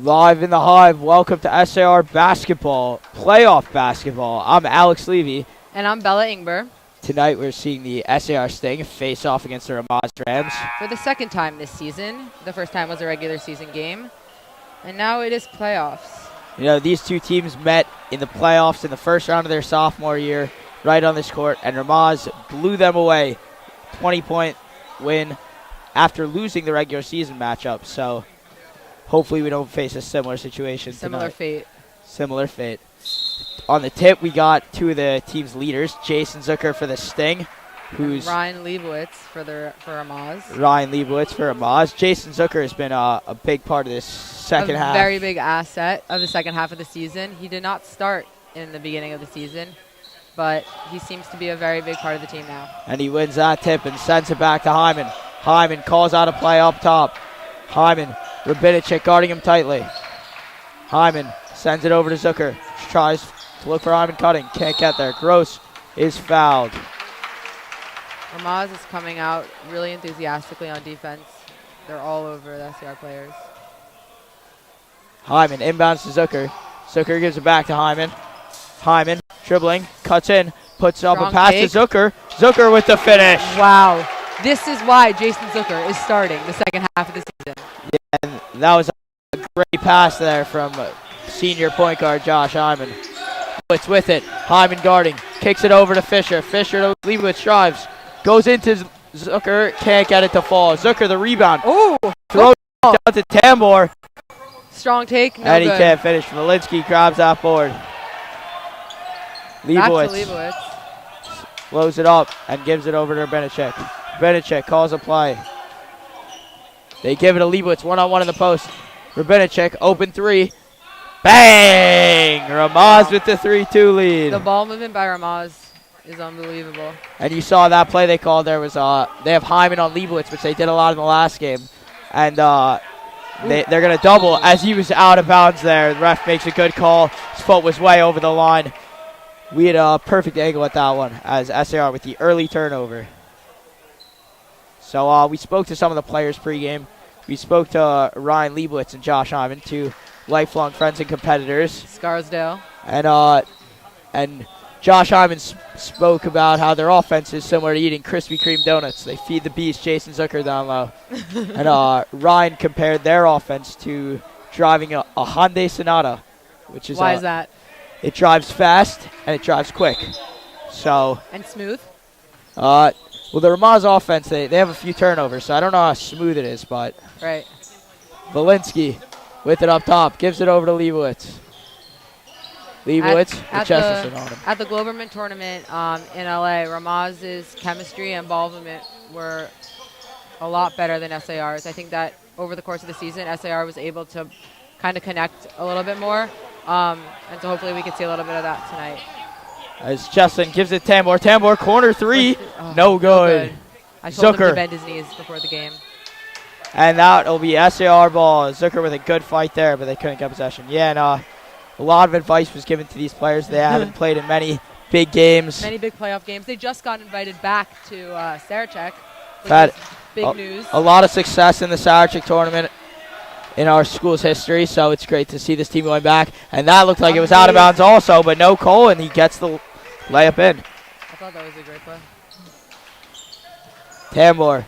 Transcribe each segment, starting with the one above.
Live in the Hive, welcome to SAR Basketball, playoff basketball. I'm Alex Levy. And I'm Bella Ingber. Tonight we're seeing the SAR Sting face off against the Ramaz Rams. For the second time this season. The first time was a regular season game. And now it is playoffs. You know, these two teams met in the playoffs in the first round of their sophomore year, right on this court, and Ramaz blew them away. 20-point win after losing the regular season matchup. So hopefully we don't face a similar situation tonight. Similar fate. On the tip, we got two of the team's leaders, Jason Zucker for the Sting, who's Ryan Leibowitz for Ramaz. Ryan Leibowitz for Ramaz. Jason Zucker has been a big part of this second half. A very big asset of the second half of the season. He did not start in the beginning of the season, but he seems to be a very big part of the team now. And he wins that tip and sends it back to Hyman. Hyman calls out a play up top. Hyman, Rabinicic guarding him tightly. Hyman sends it over to Zucker. Tries to look for Hyman cutting. Can't get there. Gross is fouled. Ramaz is coming out really enthusiastically on defense. They're all over the SCR players. Hyman inbounds to Zucker. Zucker gives it back to Hyman. Hyman dribbling, cuts in, puts up a pass to Zucker. Zucker with the finish. Wow. This is why Jason Zucker is starting the second half of the season. Yeah, and that was a great pass there from senior point guard Josh Hyman. It's with it. Hyman guarding. Kicks it over to Fisher. Fisher to Leibowitz drives. Goes into Zucker. Can't get it to fall. Zucker the rebound. Ooh. Throws it down to Tambor. Strong take. No and he good. can't finish. Malinsky grabs that board. Leibowitz. Back to Leibowitz. Blows it up and gives it over to Rabinicic. Rabinicic calls a play. They give it to Leibowitz. One-on-one in the post. Rabinicic, open three. Bang! Ramaz with the 3-2 lead. The ball movement by Ramaz is unbelievable. And you saw that play they called. There was they have Hyman on Leibowitz, which they did a lot in the last game. And they're going to double as he was out of bounds there. The ref makes a good call. His foot was way over the line. We had a perfect angle at that one as SAR with the early turnover. So we spoke to some of the players pregame. We spoke to Ryan Leibowitz and Josh Hyman, two lifelong friends and competitors. Scarsdale. And Josh Hyman spoke about how their offense is similar to eating Krispy Kreme donuts. They feed the beast Jason Zucker down low. And Ryan compared their offense to driving a Hyundai Sonata, which is why is that? It drives fast and it drives quick. So and smooth. Well, the Ramaz offense, they have a few turnovers, so I don't know how smooth it is, but right. Malinsky with it up top, gives it over to Leibowitz. Leibowitz with Chesterton on him. At the Globerman tournament in LA, Ramaz's chemistry and ball movement were a lot better than SAR's. I think that over the course of the season, SAR was able to kind of connect a little bit more, and so hopefully we could see a little bit of that tonight. As Chesterton gives it Tambor. Tambor, corner three. No good. I told him to bend his knees before the game. And that'll be SAR ball. Zucker with a good fight there, but they couldn't get possession. Yeah, and a lot of advice was given to these players. They haven't played in many big games. Many big playoff games. They just got invited back to Sarachek, which Had is big news. A lot of success in the Sarachek tournament in our school's history, so it's great to see this team going back. And that looked like it was out of bounds also, but no Cole, and he gets the layup in. I thought that was a great play. Tambor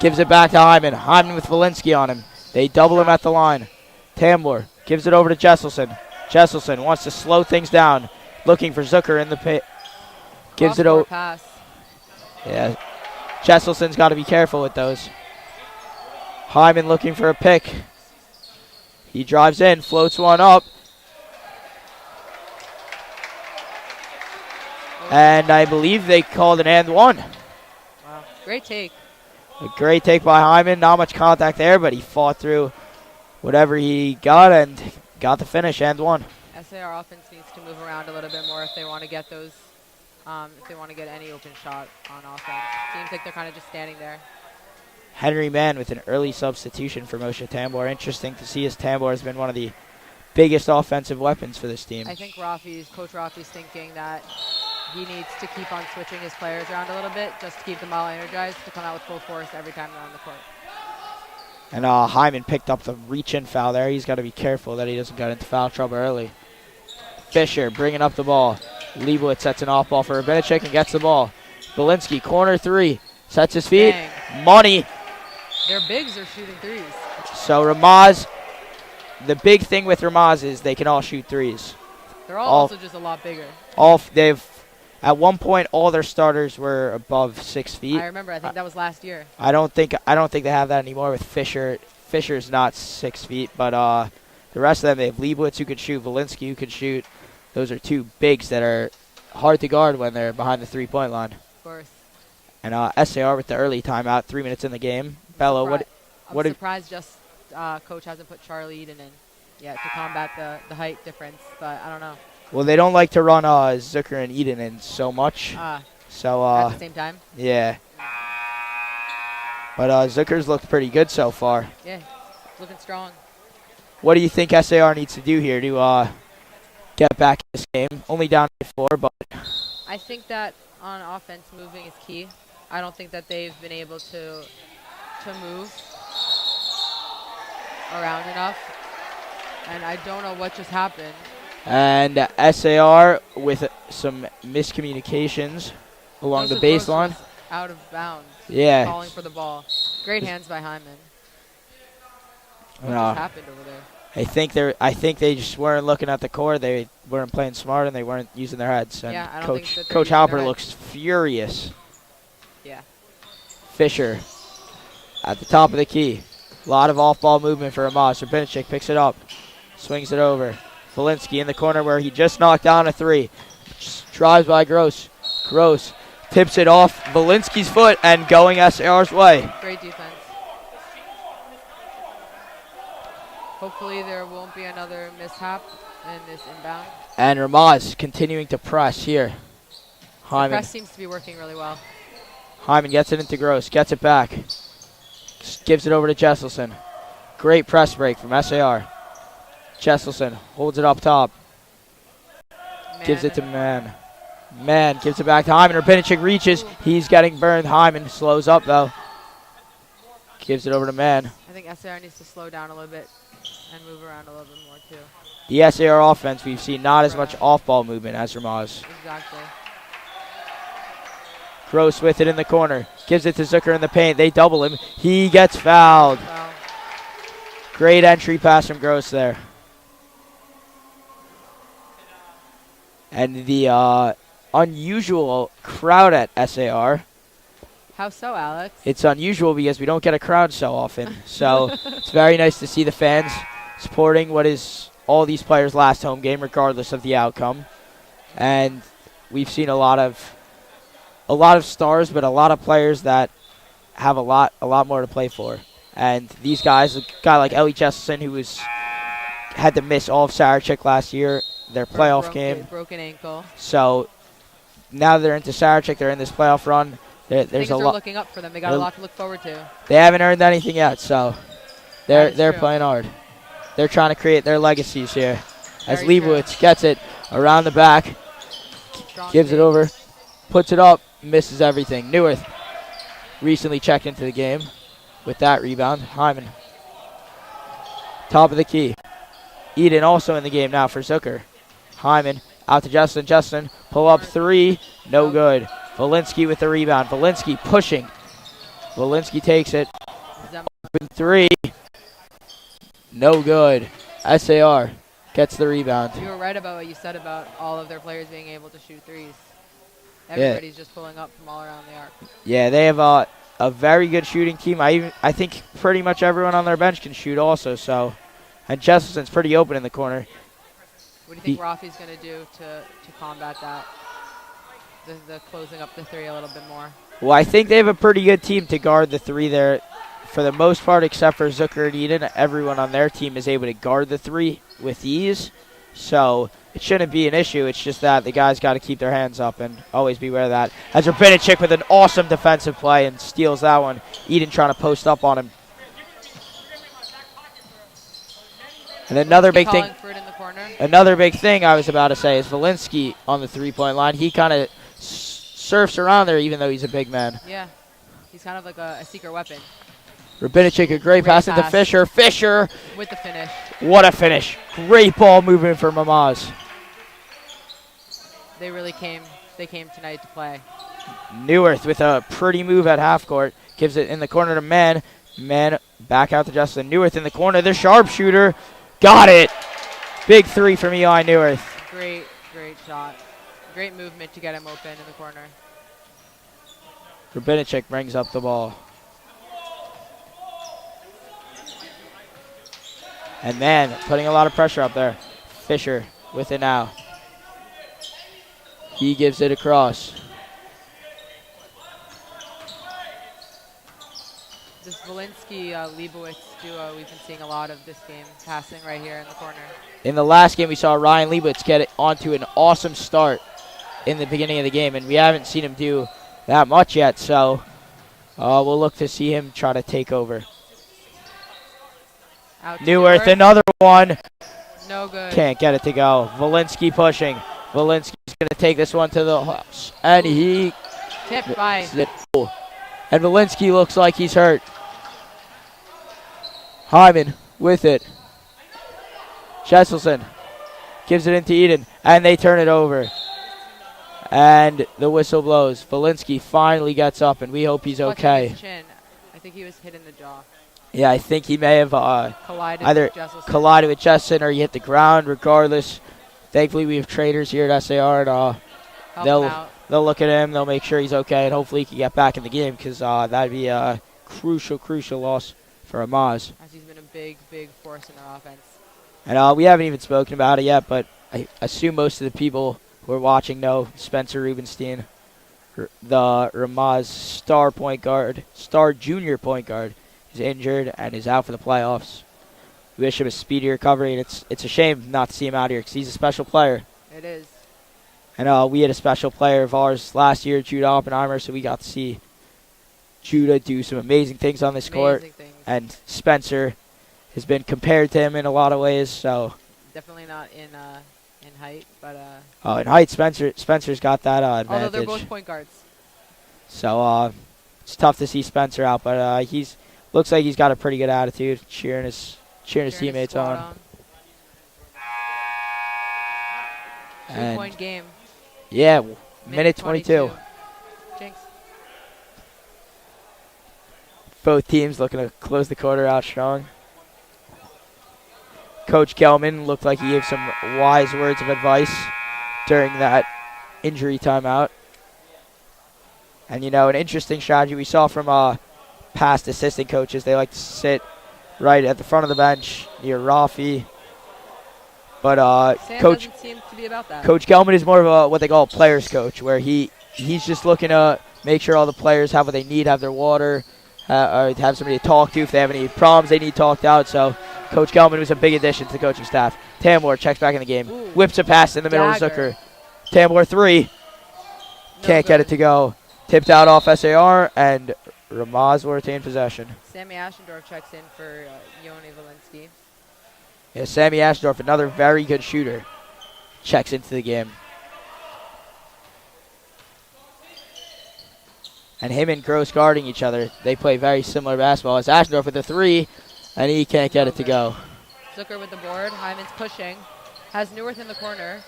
gives it back to Hyman. Hyman with Valinsky on him. They double him at the line. Tambor gives it over to Jesselson. Jesselson wants to slow things down, looking for Zucker in the pit. Gives it over. Pass. Yeah, Jesselson's got to be careful with those. Hyman looking for a pick. He drives in, floats one up. And I believe they called an and one. Wow, great take. A great take by Hyman. Not much contact there, but he fought through whatever he got and got the finish, and one. SAR offense needs to move around a little bit more if they want to get those, if they want to get any open shot on offense. Seems like they're kind of just standing there. Henry Mann with an early substitution for Moshe Tambor. Interesting to see as Tambor has been one of the biggest offensive weapons for this team. I think Coach Rafi's thinking that he needs to keep on switching his players around a little bit just to keep them all energized to come out with full force every time they're on the court. And Hyman picked up the reach-in foul there. He's got to be careful that he doesn't get into foul trouble early. Fisher bringing up the ball. Leibowitz sets an off ball for Rabinacek and gets the ball. Belinsky, corner three. Sets his feet. Dang. Money. Their bigs are shooting threes. So Ramaz, the big thing with Ramaz is they can all shoot threes. They're all also just a lot bigger. At one point, all their starters were above 6 feet. I remember. I think that was last year. I don't think they have that anymore with Fisher. Fisher's not 6 feet, but the rest of them, they have Leibowitz who can shoot, Valinsky who can shoot. Those are two bigs that are hard to guard when they're behind the three-point line. Of course. And SAR with the early timeout, 3 minutes in the game. Bello, I'm surprised coach hasn't put Charlie Eden in yet to combat the height difference, but I don't know. Well, they don't like to run Zucker and Eden in so much. So at the same time? Yeah. But Zucker's looked pretty good so far. Yeah, looking strong. What do you think SAR needs to do here to get back in this game? Only down by 4, but I think that on offense, moving is key. I don't think that they've been able to move around enough, and I don't know what just happened. And SAR with some miscommunications along the baseline. Out of bounds. Yeah. Calling for the ball. Great hands by Hyman. What just happened over there? I think they just weren't looking at the court. They weren't playing smart and they weren't using their heads. And yeah, I don't think that Coach Halper looks furious. Yeah. Fisher at the top of the key. A lot of off-ball movement for Ramaz. Rabinacek picks it up. Swings it over. Valinsky in the corner where he just knocked down a 3. Just drives by Gross. Gross tips it off Valinsky's foot and going SAR's way. Great defense. Hopefully there won't be another mishap in this inbound. And Ramaz continuing to press here. Hyman. The press seems to be working really well. Hyman gets it into Gross. Gets it back. Just gives it over to Jesselson. Great press break from SAR. Jesselson holds it up top. Gives it to Mann. Mann gives it back to Hyman. Rabinacek reaches. Ooh. He's getting burned. Hyman slows up, though. Gives it over to Mann. I think SAR needs to slow down a little bit and move around a little bit more, too. The SAR offense, we've seen not as much off-ball movement as Ramaz. Exactly. Gross with it in the corner. Gives it to Zucker in the paint. They double him. He gets fouled. Wow. Great entry pass from Gross there. And the unusual crowd at SAR. How so, Alex? It's unusual because we don't get a crowd so often. So it's very nice to see the fans supporting what is all these players' last home game, regardless of the outcome. And we've seen a lot of stars, but a lot of players that have a lot more to play for. And these guys, a guy like Ellie Jesselson, who had to miss all of Sarachek last year, their playoff game. Broken ankle. So now they're into Sarachek. They're in this playoff run. There's a lot looking up for them. They got a lot to look forward to. They haven't earned anything yet, so they're true. playing hard. They're trying to create their legacies here. As Very Leibowitz true. gets it around the back, gives it over, puts it up, misses everything. Neuwirth recently checked into the game with that rebound. Hyman, top of the key. Eden also in the game now for Zucker. Hyman out to Justin. Justin, pull up 3, no good. Valinsky with the rebound. Valinsky pushing. Valinsky takes it. Open 3, no good. SAR gets the rebound. You were right about what you said about all of their players being able to shoot threes. Everybody's just pulling up from all around the arc. Yeah, they have a very good shooting team. I think pretty much everyone on their bench can shoot also. So, and Jesselson's pretty open in the corner. What do you think Rafi's going to do to combat that? The closing up the 3 a little bit more. Well, I think they have a pretty good team to guard the 3 there. For the most part, except for Zucker and Eden, everyone on their team is able to guard the 3 with ease. So it shouldn't be an issue. It's just that the guys got to keep their hands up and always be aware of that. As Rabinacek with an awesome defensive play and steals that one. Eden trying to post up on him. And another big thing. Another big thing I was about to say is Valinsky on the 3-point line. He kind of surfs around there even though he's a big man. Yeah. He's kind of like a secret weapon. Rabinicic, a great pass into pass. Fisher. Fisher, With the finish. what a finish. Great ball movement from Ramaz. They really came tonight to play. Neuwirth with a pretty move at half court. Gives it in the corner to Mann. Mann back out to Justin. Neuwirth in the corner. The sharpshooter. Got it. Big three from Eli Neuwirth. Great shot. Great movement to get him open in the corner. Rabinicic brings up the ball. And Mann putting a lot of pressure up there. Fisher with it now. He gives it across. This Valinsky-Leibowitz duo, we've been seeing a lot of this game, passing right here in the corner. In the last game, we saw Ryan Leibowitz get it onto an awesome start in the beginning of the game, and we haven't seen him do that much yet, so we'll look to see him try to take over. Neuwirth, another one. No good. Can't get it to go. Valinsky pushing. Valinsky's going to take this one to the house, and he tipped by. And Valinsky looks like he's hurt. Hyman with it. Jesselson gives it into Eden, and they turn it over. And the whistle blows. Valinsky finally gets up, and we hope he's okay. His chin. I think he was hit in the jaw. Yeah, I think he may have either collided with Jesselson or he hit the ground. Regardless, thankfully we have trainers here at SAR, and they'll look at him, they'll make sure he's okay, and hopefully he can get back in the game because that'd be a crucial loss for Ramaz. As he's been a big force in their offense. And we haven't even spoken about it yet, but I assume most of the people who are watching know Spencer Rubenstein, the Ramaz star junior point guard, is injured and is out for the playoffs. We wish him a speedy recovery, and it's a shame not to see him out here because he's a special player. It is. And we had a special player of ours last year, Judah Oppenheimer, so we got to see Judah do some amazing things on this court. And Spencer has been compared to him in a lot of ways. So definitely not in height, but in height, Spencer's got that advantage. Although they're both point guards. So it's tough to see Spencer out, but looks like he's got a pretty good attitude, cheering his teammates on. 2-point game. Yeah, minute 22. Jinx. Both teams looking to close the quarter out strong. Coach Gelman looked like he gave some wise words of advice during that injury timeout. And, an interesting strategy we saw from past assistant coaches. They like to sit right at the front of the bench near Rafi. But Sam doesn't seem to be about that. Coach Gelman is more of what they call a player's coach, where he's just looking to make sure all the players have what they need, have their water, or have somebody to talk to if they have any problems they need talked out. So Coach Gelman was a big addition to the coaching staff. Tambor checks back in the game. Ooh. Whips a pass in the middle of Zucker. Tambor three. Can't get it to go. Tipped out off SAR, and Ramaz will retain possession. Sammy Ashendorf checks in for Yoni Valinsky. Yeah, Sammy Ashendorf, another very good shooter, checks into the game. And him and Gross guarding each other. They play very similar basketball. It's Ashendorf with the three, and he can't get it to go. Zucker with the board. Hyman's pushing. Has Neuwirth in the corner.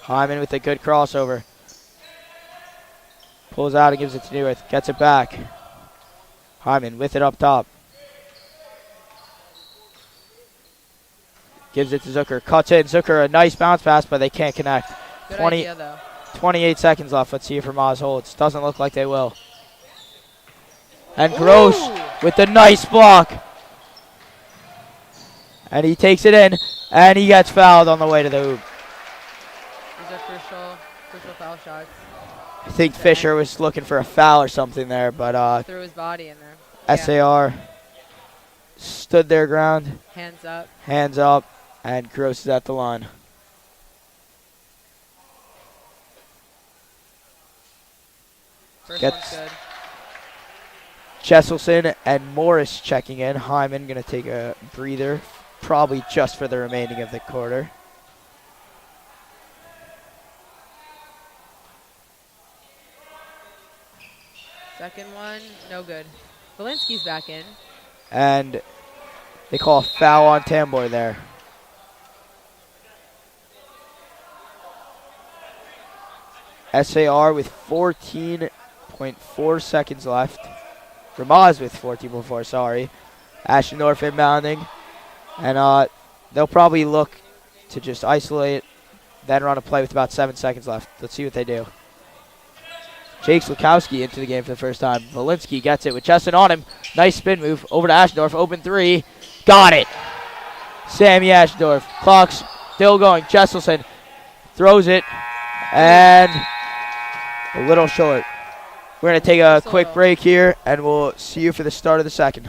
Hyman with a good crossover. Pulls out and gives it to Neuwirth. Gets it back. Hyman with it up top. Gives it to Zucker. Cuts in. Zucker, a nice bounce pass, but they can't connect. Good idea, though. 28 seconds left. Let's see if Ramaz holds. Doesn't look like they will. And Gross with the nice block. And he takes it in, and he gets fouled on the way to the hoop. These are crucial foul shots. I think Fisher was looking for a foul or something there, but threw his body in there. SAR stood their ground. Hands up. And Gross is at the line. First one's good. Jesselson and Morris checking in. Hyman going to take a breather, probably just for the remaining of the quarter. Second one, no good. Valinsky's back in. And they call a foul on Tambor there. SAR with 14.4 seconds left. Ramaz with 14.4, sorry. Ashendorf inbounding. And they'll probably look to just isolate, then run a play with about 7 seconds left. Let's see what they do. Jake Slukowski into the game for the first time. Valinsky gets it with Chesson on him. Nice spin move. Over to Ashendorf. Open three. Got it. Sammy Ashendorf. Clock's still going. Jesselson throws it. And a little short. We're going to take a quick break here, and we'll see you for the start of the second.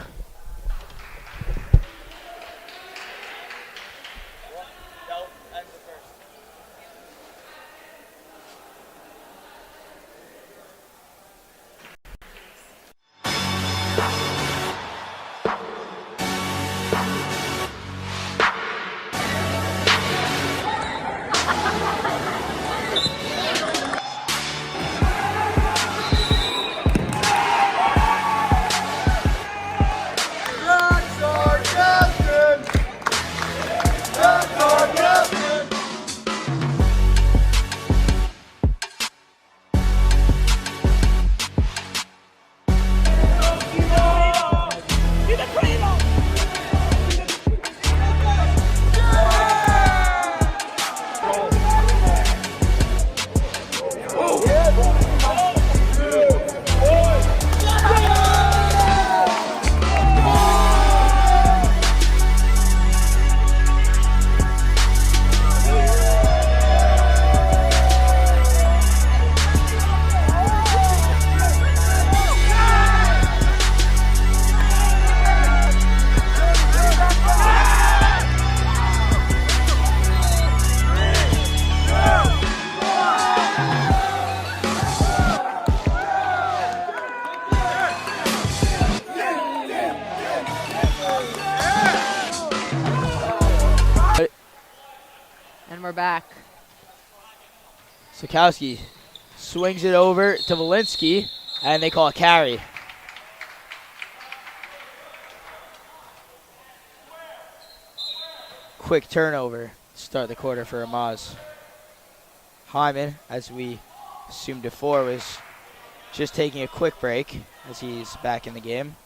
And we're back. Slukowski swings it over to Valinsky, and they call a carry. Quick turnover to start the quarter for Ramaz. Hyman, as we assumed before, was just taking a quick break as he's back in the game.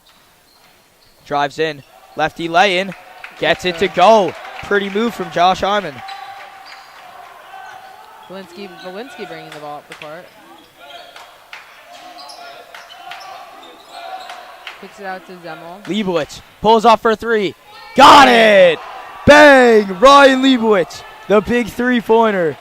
Drives in, lefty lay-in, gets it to go. Pretty move from Josh Hyman. Valinsky bringing the ball up the court. Kicks it out to Zemel. Leibowitz pulls off for three. Got it! Bang! Ryan Leibowitz, the big three-pointer.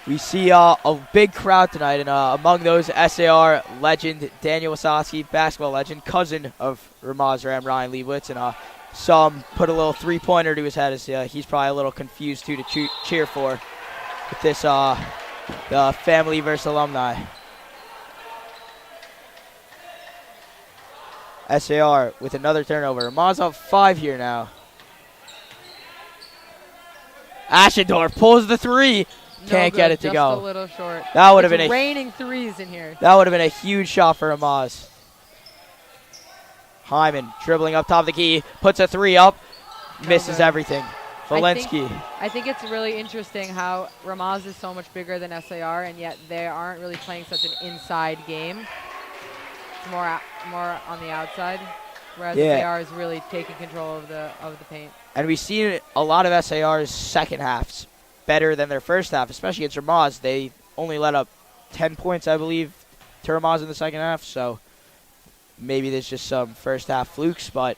We see a big crowd tonight, and among those, SAR legend Daniel Wasowski, basketball legend, cousin of Ramaz Ram, Ryan Leibowitz, and saw him put a little three-pointer to his head. As he's probably a little confused who to cheer for with this the family versus alumni. SAR with another turnover. Ramaz up 5 here now. Ashendorf pulls the three. Can't get it to go. Just a little short. That would have been raining threes in here. That would have been a huge shot for Ramaz. Hyman dribbling up top of the key, puts a three up, misses everything. Valinsky. I think it's really interesting how Ramaz is so much bigger than SAR, and yet they aren't really playing such an inside game. It's more on the outside, whereas SAR is really taking control of the paint. And we've seen a lot of SAR's second halves better than their first half, especially against Ramaz. They only let up 10 points, I believe, to Ramaz in the second half, so maybe there's just some first half flukes, but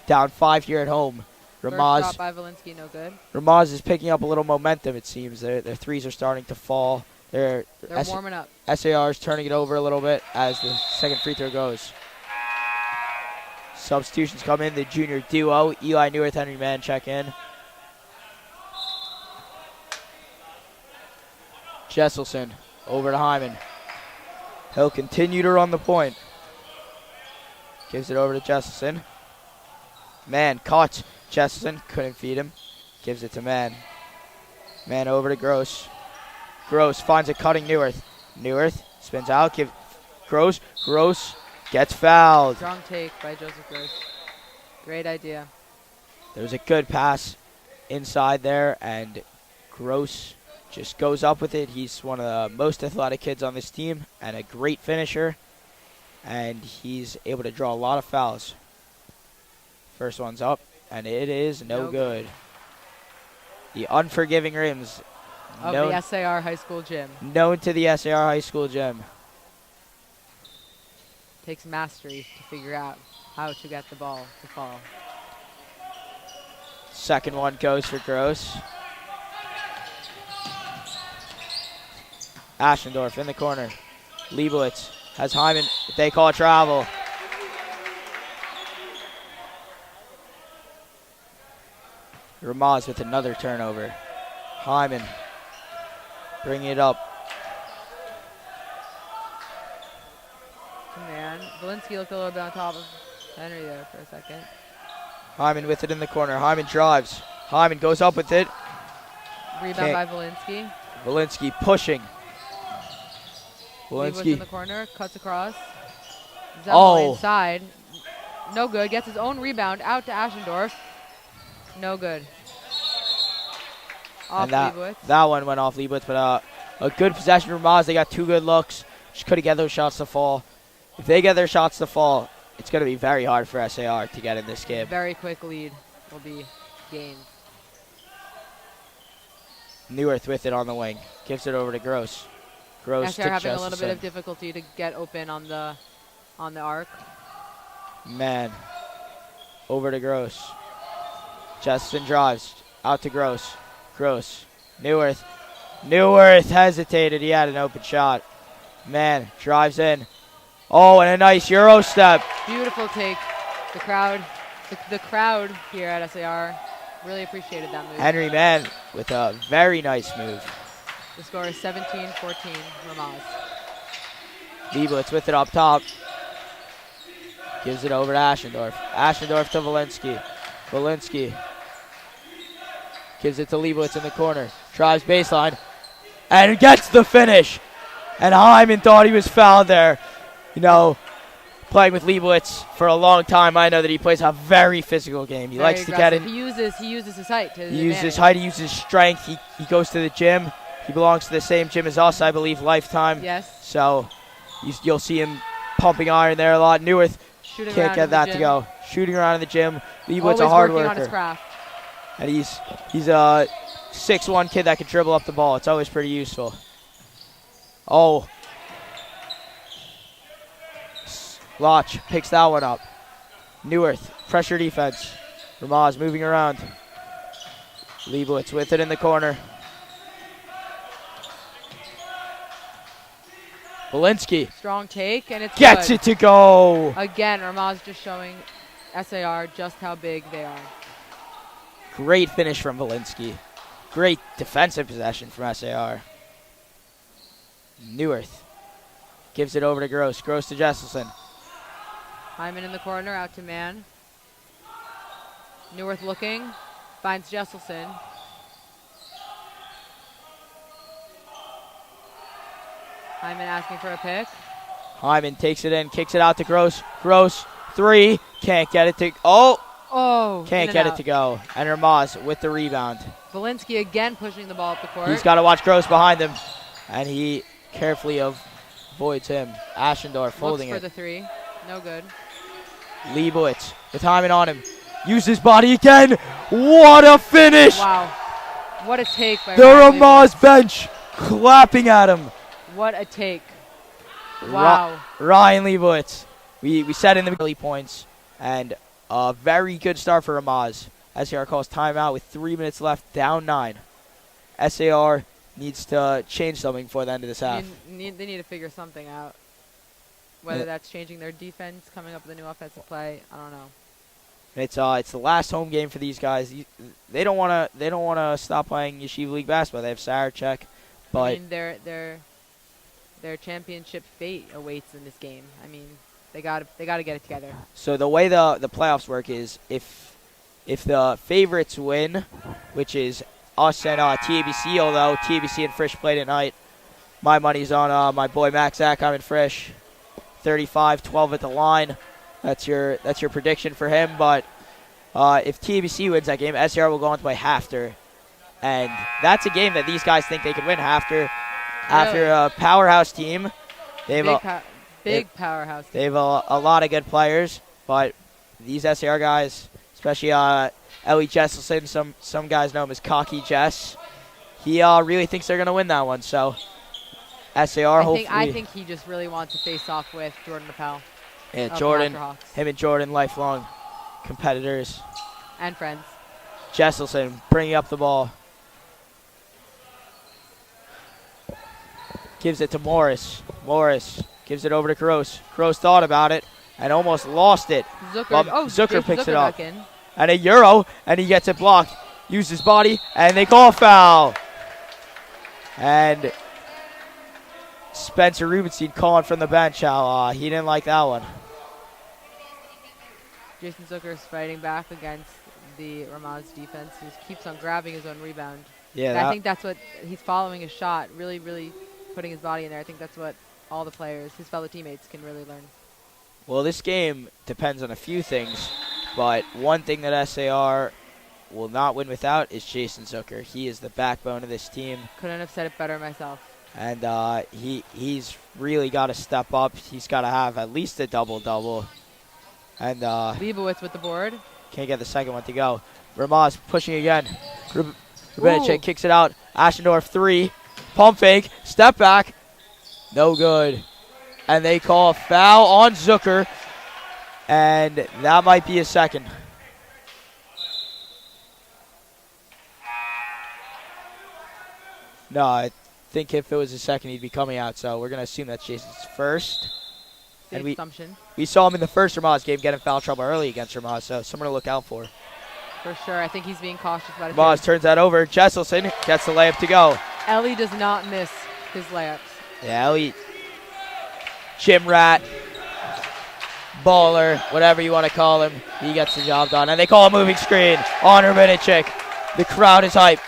down 5 here at home. Ramaz, first shot by Valinsky, no good. Ramaz is picking up a little momentum, it seems. Their threes are starting to fall. They're warming up. SAR is turning it over a little bit as the second free throw goes. Substitutions come in. The junior duo, Eli Neworth, Henry Mann, check in. Jesselson over to Hyman. He'll continue to run the point. Gives it over to Jesselson. Mann caught. Jesselson couldn't feed him. Gives it to Mann. Mann over to Gross. Gross finds a cutting Neworth. Neworth spins out. Gross Gets fouled. Strong take by Joseph Gross. Great idea. There was a good pass inside there, and Gross just goes up with it. He's one of the most athletic kids on this team and a great finisher, and he's able to draw a lot of fouls. First one's up, and it is no good. The unforgiving rims of the SAR High School gym. Known to the SAR High School gym. Takes mastery to figure out how to get the ball to fall. Second one goes for Gross. Ashendorf in the corner. Leibowitz has Hyman. They call travel. Ramaz with another turnover. Hyman bringing it up. Man, Valinsky looked a little bit on top of Henry there for a second. Hyman with it in the corner. Hyman drives. Hyman goes up with it. Rebound by Valinsky. Valinsky pushing. Valinsky in the corner, cuts across. Zemo inside. No good. Gets his own rebound out to Ashendorf. No good. Off Leibowitz. That one went off Leibowitz, but a good possession from Ramaz. They got two good looks. Just couldn't get those shots to fall. If they get their shots to fall, it's going to be very hard for SAR to get in this game. Very quick lead will be gained. Neuwirth with it on the wing. Gives it over to Gross. Gross SAR having a little bit of difficulty to get open on the arc. Man. Over to Gross. Justin drives. Out to Gross. Gross. Neuwirth. Neuwirth hesitated. He had an open shot. Man, drives in. Oh, and a nice Euro step. Beautiful take. The crowd here at SAR really appreciated that move. Henry Mann with a very nice move. The score is 17-14, Ramaz. Leibowitz with it up top. Gives it over to Ashendorf. Ashendorf to Valinsky. Valinsky gives it to Leibowitz in the corner. Drives baseline. And gets the finish. And Hyman thought he was fouled there. You know, playing with Leibowitz for a long time, I know that he plays a very physical game. He likes to get in. He uses his height to his He uses his height, he uses his strength. He goes to the gym. He belongs to the same gym as us, I believe, Lifetime. Yes. So you'll see him pumping iron there a lot. Neuwirth can't get that to go. Shooting around in the gym. Leibowitz a hard worker. On his craft. And he's a 6'1" kid that can dribble up the ball. It's always pretty useful. Oh. Lodge picks that one up. Neuwirth, pressure defense. Ramaz moving around. Leibowitz with it in the corner. Valinsky. Strong take, and it's gets it to go. Again, Ramaz just showing SAR just how big they are. Great finish from Valinsky. Great defensive possession from SAR. Neuwirth gives it over to Gross. Gross to Jesselson. Hyman in the corner, out to Mann. Neuwirth looking, finds Jesselson. Hyman asking for a pick. Hyman takes it in, kicks it out to Gross. Gross, three, can't get it to, can't get it to go. And Ramaz with the rebound. Valinsky again pushing the ball up the court. He's got to watch Gross behind him, and he carefully avoids him. Ashendorf holding it. Looks for the three, no good. Leibowitz with Hyman on him. Use his body again. What a finish. Wow. What a take by the Ramaz bench clapping at him. What a take. Wow. Ryan Leibowitz. We said in the early points, and a very good start for Ramaz. SAR calls timeout with 3 minutes left, down 9. SAR needs to change something before the end of this half. They need to figure something out. Whether that's changing their defense, coming up with a new offensive play, I don't know. It's the last home game for these guys. They don't want to stop playing Yeshiva League basketball. They have Sarachek, but I mean their championship fate awaits in this game. I mean they got to get it together. So the way the playoffs work is if the favorites win, which is us and TABC, although TABC and Frisch play tonight, my money's on my boy Max Zach. I'm in Frisch. 35, 12 at the line. That's your prediction for him. But if TBC wins that game, SAR will go on to play Hafter. And that's a game that these guys think they can win. Hafter, after a powerhouse team. They have big powerhouse team. They have a lot of good players. But these SAR guys, especially Ellie Jesselson, some guys know him as Cocky Jess. He really thinks they're going to win that one. So SAR, hopefully. I think he just really wants to face off with Jordan Appel. Yeah, Jordan, him and Jordan, lifelong competitors. And friends. Jesselson bringing up the ball. Gives it to Morris. Morris gives it over to Kroos. Kroos thought about it and almost lost it. Zucker picks it up. And a Euro, and he gets it blocked. Uses his body, and they call a foul. And Spencer Rubenstein calling from the bench how he didn't like that one. Jason Zucker is fighting back against the Ramaz defense. He just keeps on grabbing his own rebound. Yeah, I think that's what he's following his shot, really, really putting his body in there. I think that's what all the players, his fellow teammates, can really learn. Well, this game depends on a few things, but one thing that SAR will not win without is Jason Zucker. He is the backbone of this team. Couldn't have said it better myself. And he's really got to step up. He's got to have at least a double-double. And Leibowitz with the board. Can't get the second one to go. Ramaz pushing again. Rubenicek kicks it out. Ashendorf 3. Pump fake. Step back. No good. And they call a foul on Zucker. And that might be a second. No, I think if it was a second, he'd be coming out. So we're going to assume that's Jason's first. And we saw him in the first Ramaz game get in foul trouble early against Ramaz, so someone to look out for. For sure. I think he's being cautious about it. Ramaz turns that over. Jesselson gets the layup to go. Ellie does not miss his layups. Yeah, Ellie, gym rat, baller, whatever you want to call him, he gets the job done. And they call a moving screen on Rubenicek. The crowd is hype.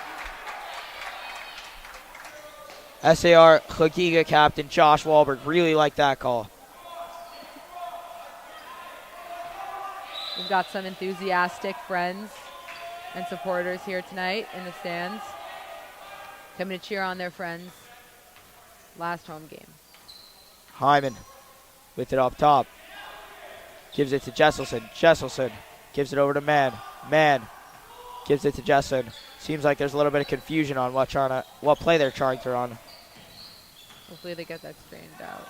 SAR Chagiga captain Josh Wahlberg really liked that call. We've got some enthusiastic friends and supporters here tonight in the stands, coming to cheer on their friends' last home game. Hyman with it up top. Gives it to Jesselson. Jesselson gives it over to Mann. Mann gives it to Jesselson. Seems like there's a little bit of confusion on what play they're trying to run. Hopefully they get that straightened out.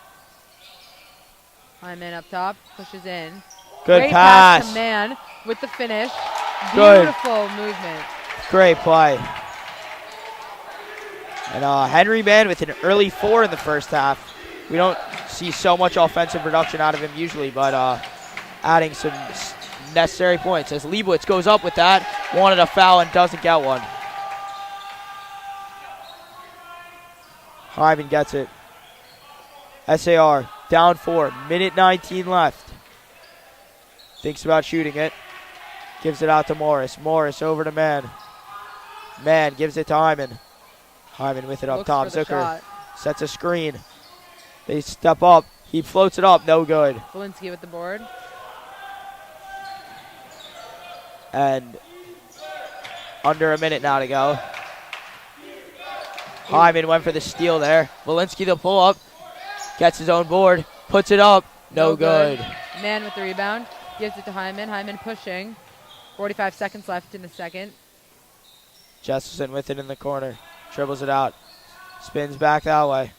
Hyman up top, pushes in. Good Great pass to Mann with the finish. Good. Beautiful movement. Great play. And Henry Mann with an early 4 in the first half. We don't see so much offensive production out of him usually, but adding some necessary points. As Leibowitz goes up with that, wanted a foul and doesn't get one. Hyman gets it. SAR down 4, minute 19 left. Thinks about shooting it. Gives it out to Morris. Morris over to Mann. Mann gives it to Hyman. Hyman with it up top. Zucker sets a screen. They step up. He floats it up. No good. Walensky with the board. And under a minute now to go. Hyman went for the steal there. Walensky the pull up. Gets his own board. Puts it up. No good. Mann with the rebound. Gives it to Hyman. Hyman pushing. 45 seconds left in the second. Jesselson with it in the corner. Dribbles it out. Spins back that way.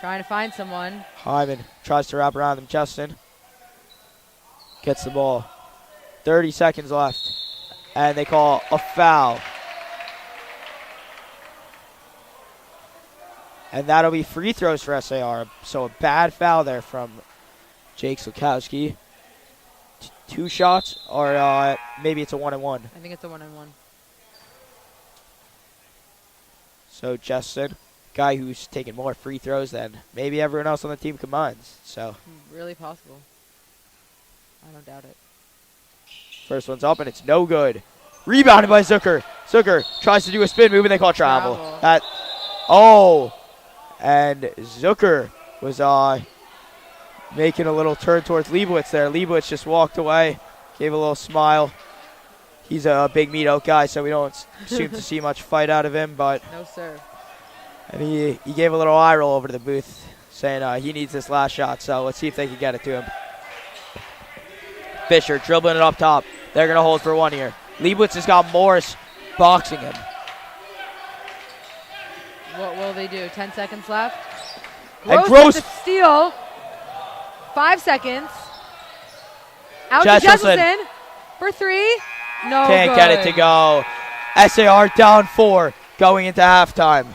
Trying to find someone. Hyman tries to wrap around him. Jesselson gets the ball. 30 seconds left. And they call a foul. And that'll be free throws for SAR. So a bad foul there from Jake Slukowski. 2 shots, or maybe it's a 1-and-1. I think it's a 1-and-1. So Justin, guy who's taken more free throws than maybe everyone else on the team combined. So really possible. I don't doubt it. First one's up, and it's no good. Rebounded by Zucker. Zucker tries to do a spin move, and they call travel. And Zucker was making a little turn towards Leibowitz there. Leibowitz just walked away, gave a little smile. He's a big meat-out guy, so we don't seem to see much fight out of him. But No, sir. and he gave a little eye roll over to the booth, saying he needs this last shot. So let's see if they can get it to him. Fisher dribbling it up top. They're going to hold for one here. Leibowitz has got Morris boxing him. What will they do? 10 seconds left. And Gross with the steal. 5 seconds. Out to Jesselson. Jesselson for three. No Can't good. get it to go. SAR down 4 going into halftime.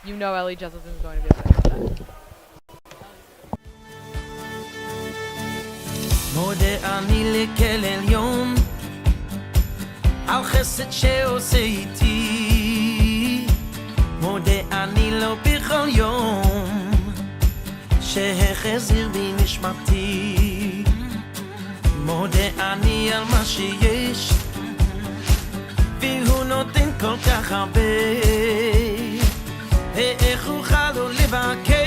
You know Ellie Jesselson is going to be upset with that. מודה אני לכל עליון על חסד שעושה איתי מודה אני לו בכל יום שהחזיר בי נשמתי מודה אני על מה שיש והוא נותן כל כך הרבה ואיך אוכל לו לבקש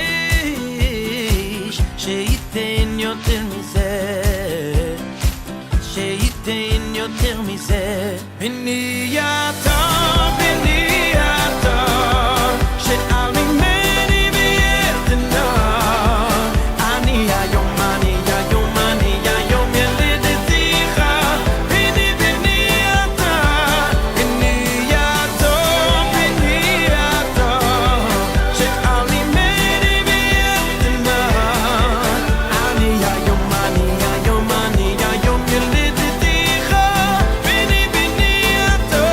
שייתן יותר מזה שייתן יותר מזה בני אתה שעל ממני ויתנה אני היום ילדתיך בני אתה שעל ממני ויתנה אני היום ילדתיך בני אתה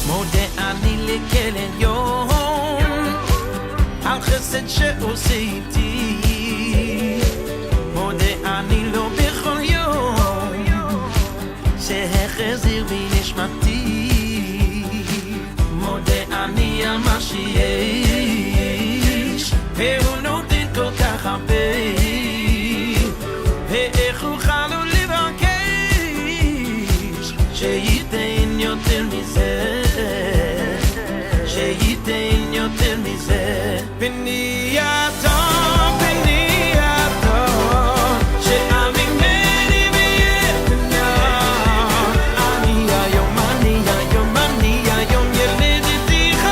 מודה אני לכל עליון על חסד שעושה איתי מודה אני לו בכל יום שהחזיר בי נשמתי מודה אני על מה שיש והוא נותן כל כך הרבה ואיך אוכל לו לבקש שייתן יותר מזה שייתן יותר מזה בני אתה שעל ממני ויתנה אני היום ילדתיך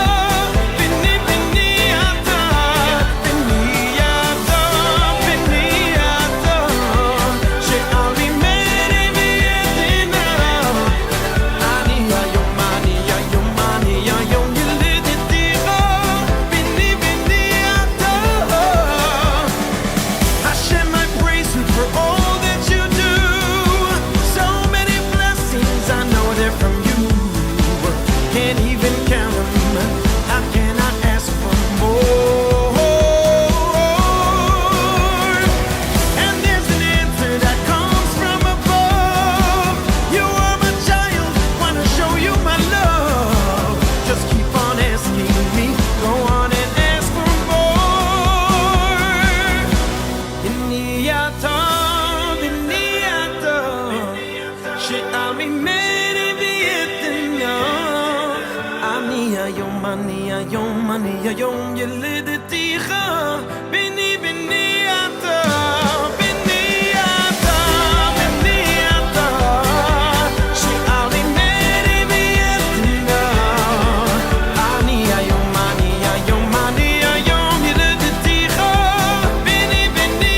בני אתה שעל ממני ויתנה אני היום ילדתיך בני אתה Hashem, I praise you for all that you do. So many blessings, I know they're from you. Can't even count them. How can I ask for more? And there's an answer that comes from above. You are my child, wanna show you my love. Just keep on asking me, go on and ask for more. בני אתה שעל ממני ויתנה אני היום ילדתיך בני אתה שעל ממני ויתנה אני היום ילדתיך בני אתה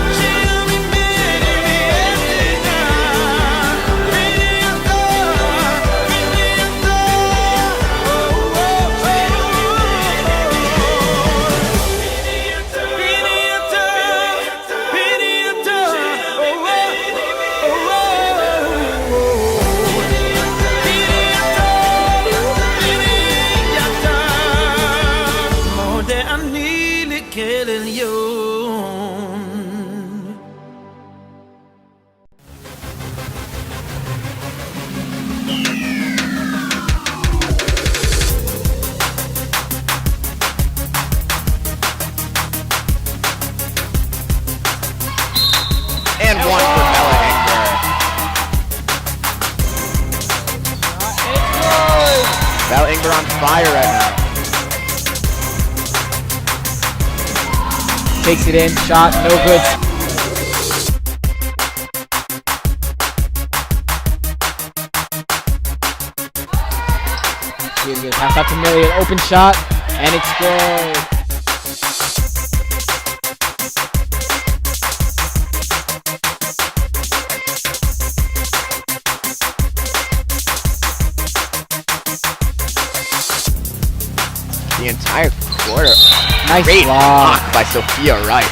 שעל ממני ויתנה telling you. And one for Bella Ingber. Bella Ingber on fire right now. Takes it in, shot, no good. He's gonna pass out to Millie, an open shot, and it's good. The entire quarter. Nice Great block. block by Sophia Reich.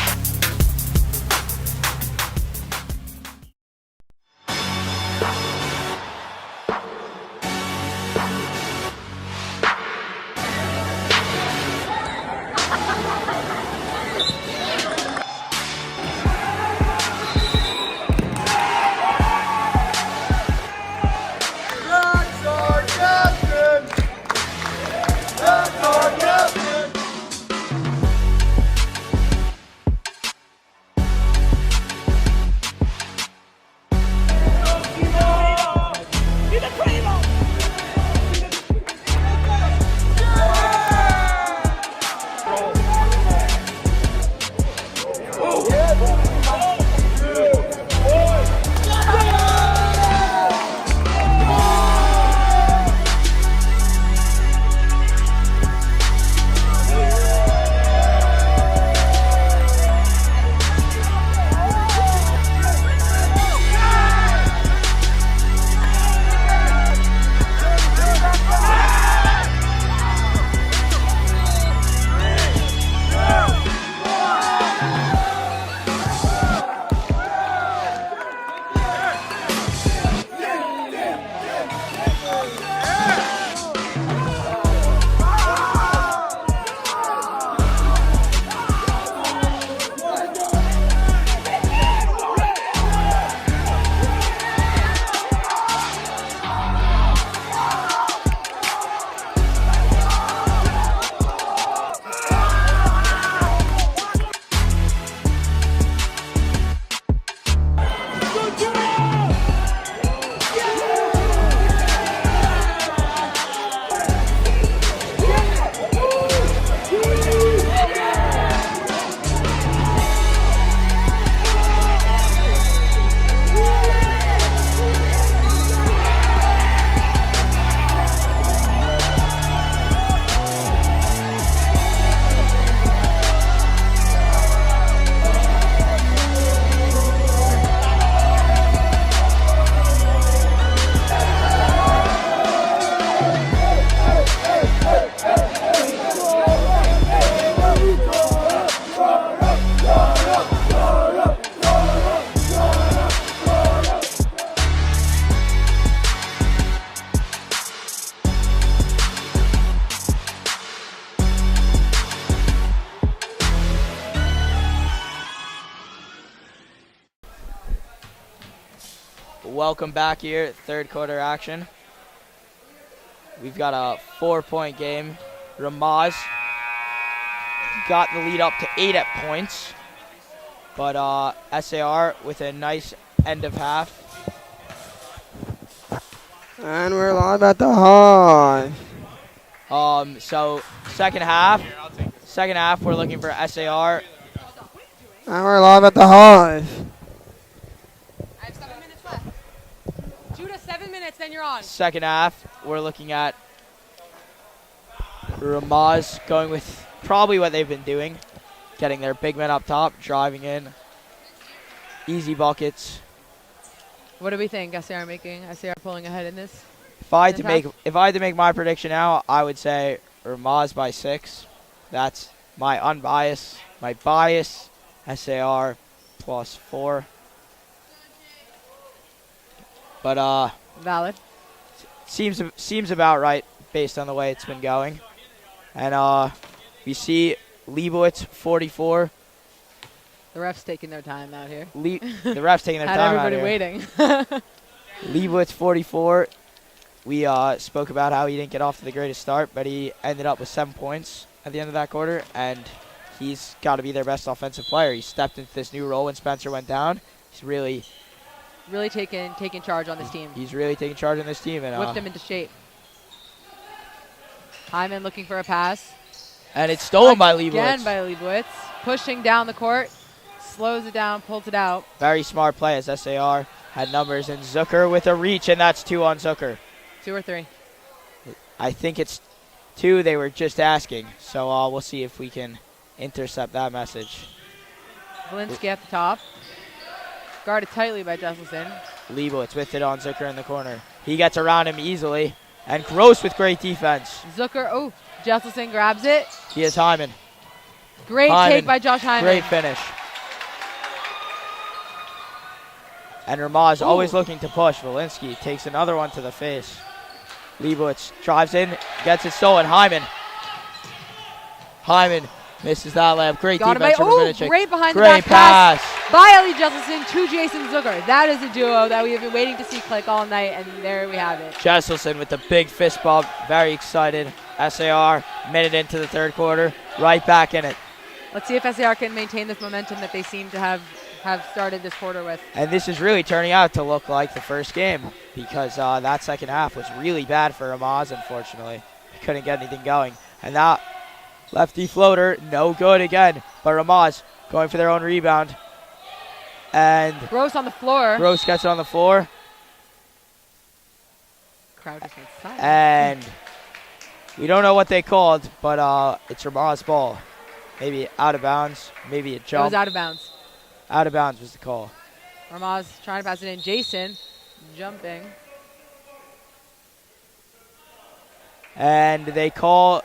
Welcome back here, third quarter action. We've got a 4-point game. Ramaz got the lead up to 8 at points, but SAR with a nice end of half. And we're live at the Hive. So second half we're looking for SAR. And we're live at the Hive. I have 7 minutes left. Judah, 7 minutes, then you're on. Second half, we're looking at Ramaz going with probably what they've been doing, getting their big men up top, driving in, easy buckets. What do we think? SAR pulling ahead in this? If I had to make my prediction now, I would say Ramaz by 6. That's my unbiased. My bias, SAR plus 4. But Valid. seems about right based on the way it's been going. And we see Leibowitz 44. The ref's taking their time out here. The ref's taking their Had time out everybody here. waiting. Leibowitz 44. We spoke about how he didn't get off to the greatest start, but he ended up with 7 points at the end of that quarter, and he's got to be their best offensive player. He stepped into this new role when Spencer went down. He's really taking charge on this team. He's really taking charge on this team. And whipped him into shape. Hyman looking for a pass. And it's stolen by Leibowitz. Again by Leibowitz. Pushing down the court. Slows it down, pulls it out. Very smart play as SAR had numbers. And Zucker with a reach, and that's 2 on Zucker. 2 or 3? I think it's 2. They were just asking. So we'll see if we can intercept that message. Valinsky at the top. Guarded tightly by Jesselson. Leibowitz with it on Zucker in the corner. He gets around him easily. And Gross with great defense. Zucker, Jesselson grabs it. He has Hyman. Great take by Josh Hyman. Great finish. And Ramaz always looking to push. Valinsky takes another one to the face. Leibowitz drives in, gets it stolen. Hyman misses that layup. Great defense from Rabinicic. Great behind great the back pass by Ellie Jesselson to Jason Zucker. That is a duo that we have been waiting to see click all night, and there we have it. Jesselson with the big fist bump. Very excited. SAR, minute into the third quarter, right back in it. Let's see if SAR can maintain this momentum that they seem to have started this quarter with. And this is really turning out to look like the first game, because that second half was really bad for Ramaz, unfortunately. He couldn't get anything going. And that lefty floater, no good again. But Ramaz going for their own rebound. And Gross on the floor. Gross gets it on the floor. Crowd just went silent. And we don't know what they called, but it's Ramaz ball. Maybe out of bounds, maybe a jump. It was out of bounds. Out of bounds was the call. Ramaz trying to pass it in. Jason jumping. And they call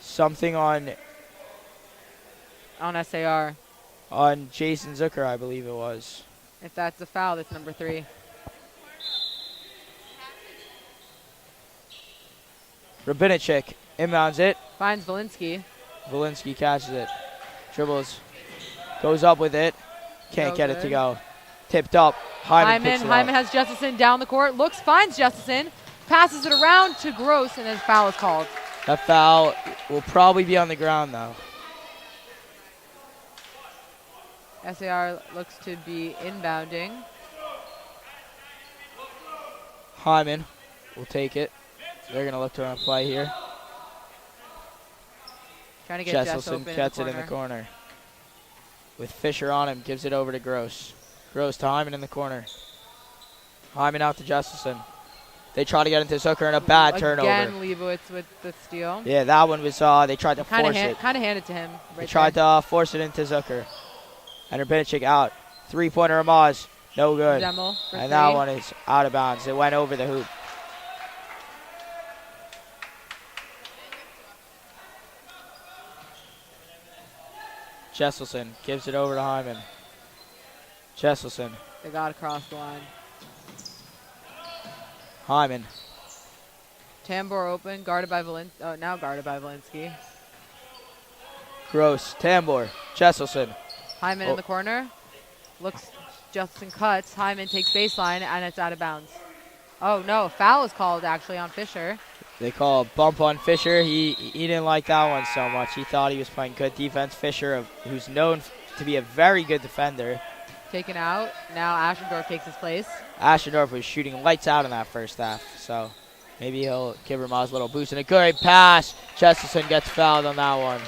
something on SAR. On Jason Zucker, I believe it was. If that's a foul, that's number 3. Rabinicic inbounds it. Finds Valinsky. Valinsky catches it. Dribbles. Goes up with it. Can't get it to go. Tipped up. Hyman has Jesselson down the court. Finds Jesselson. Passes it around to Gross, and then foul is called. That foul will probably be on the ground, though. SAR looks to be inbounding. Hyman will take it. They're going to look to run a play here. Trying to get Jesselson gets it in the corner. With Fisher on him, gives it over to Gross. Gross to Hyman in the corner. Hyman out to Jesselson. They try to get into Zucker and a bad turnover. Again, Leibowitz with the steal. Yeah, that one was, they tried to force it. Kind of handed to him. They tried to force it into Zucker. And Rabinicic out. 3-pointer Ramaz. No good. And that one is out of bounds. It went over the hoop. Jesselson gives it over to Hyman. Jesselson. They got across the line. Hyman. Tambor open, guarded by now guarded by Valinsky. Gross. Tambor. Jesselson. Hyman in the corner. Jesselson cuts. Hyman takes baseline, and it's out of bounds. Oh, no. Foul is called, actually, on Fisher. They call a bump on Fisher. He didn't like that one so much. He thought he was playing good defense. Fisher, who's known to be a very good defender. Taken out. Now Aschendorf takes his place. Aschendorf was shooting lights out in that first half, so maybe he'll give Ramaz a little boost. And a great pass. Jesselson gets fouled on that one.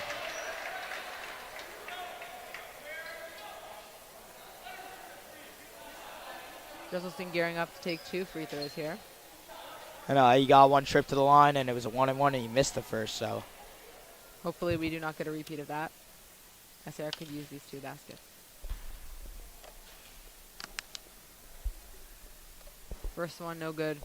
Jesselson gearing up to take 2 free throws here. And he got one trip to the line, and it was a 1-and-1, and he missed the first, so. Hopefully we do not get a repeat of that. SAR could use these 2 baskets. First one, no good.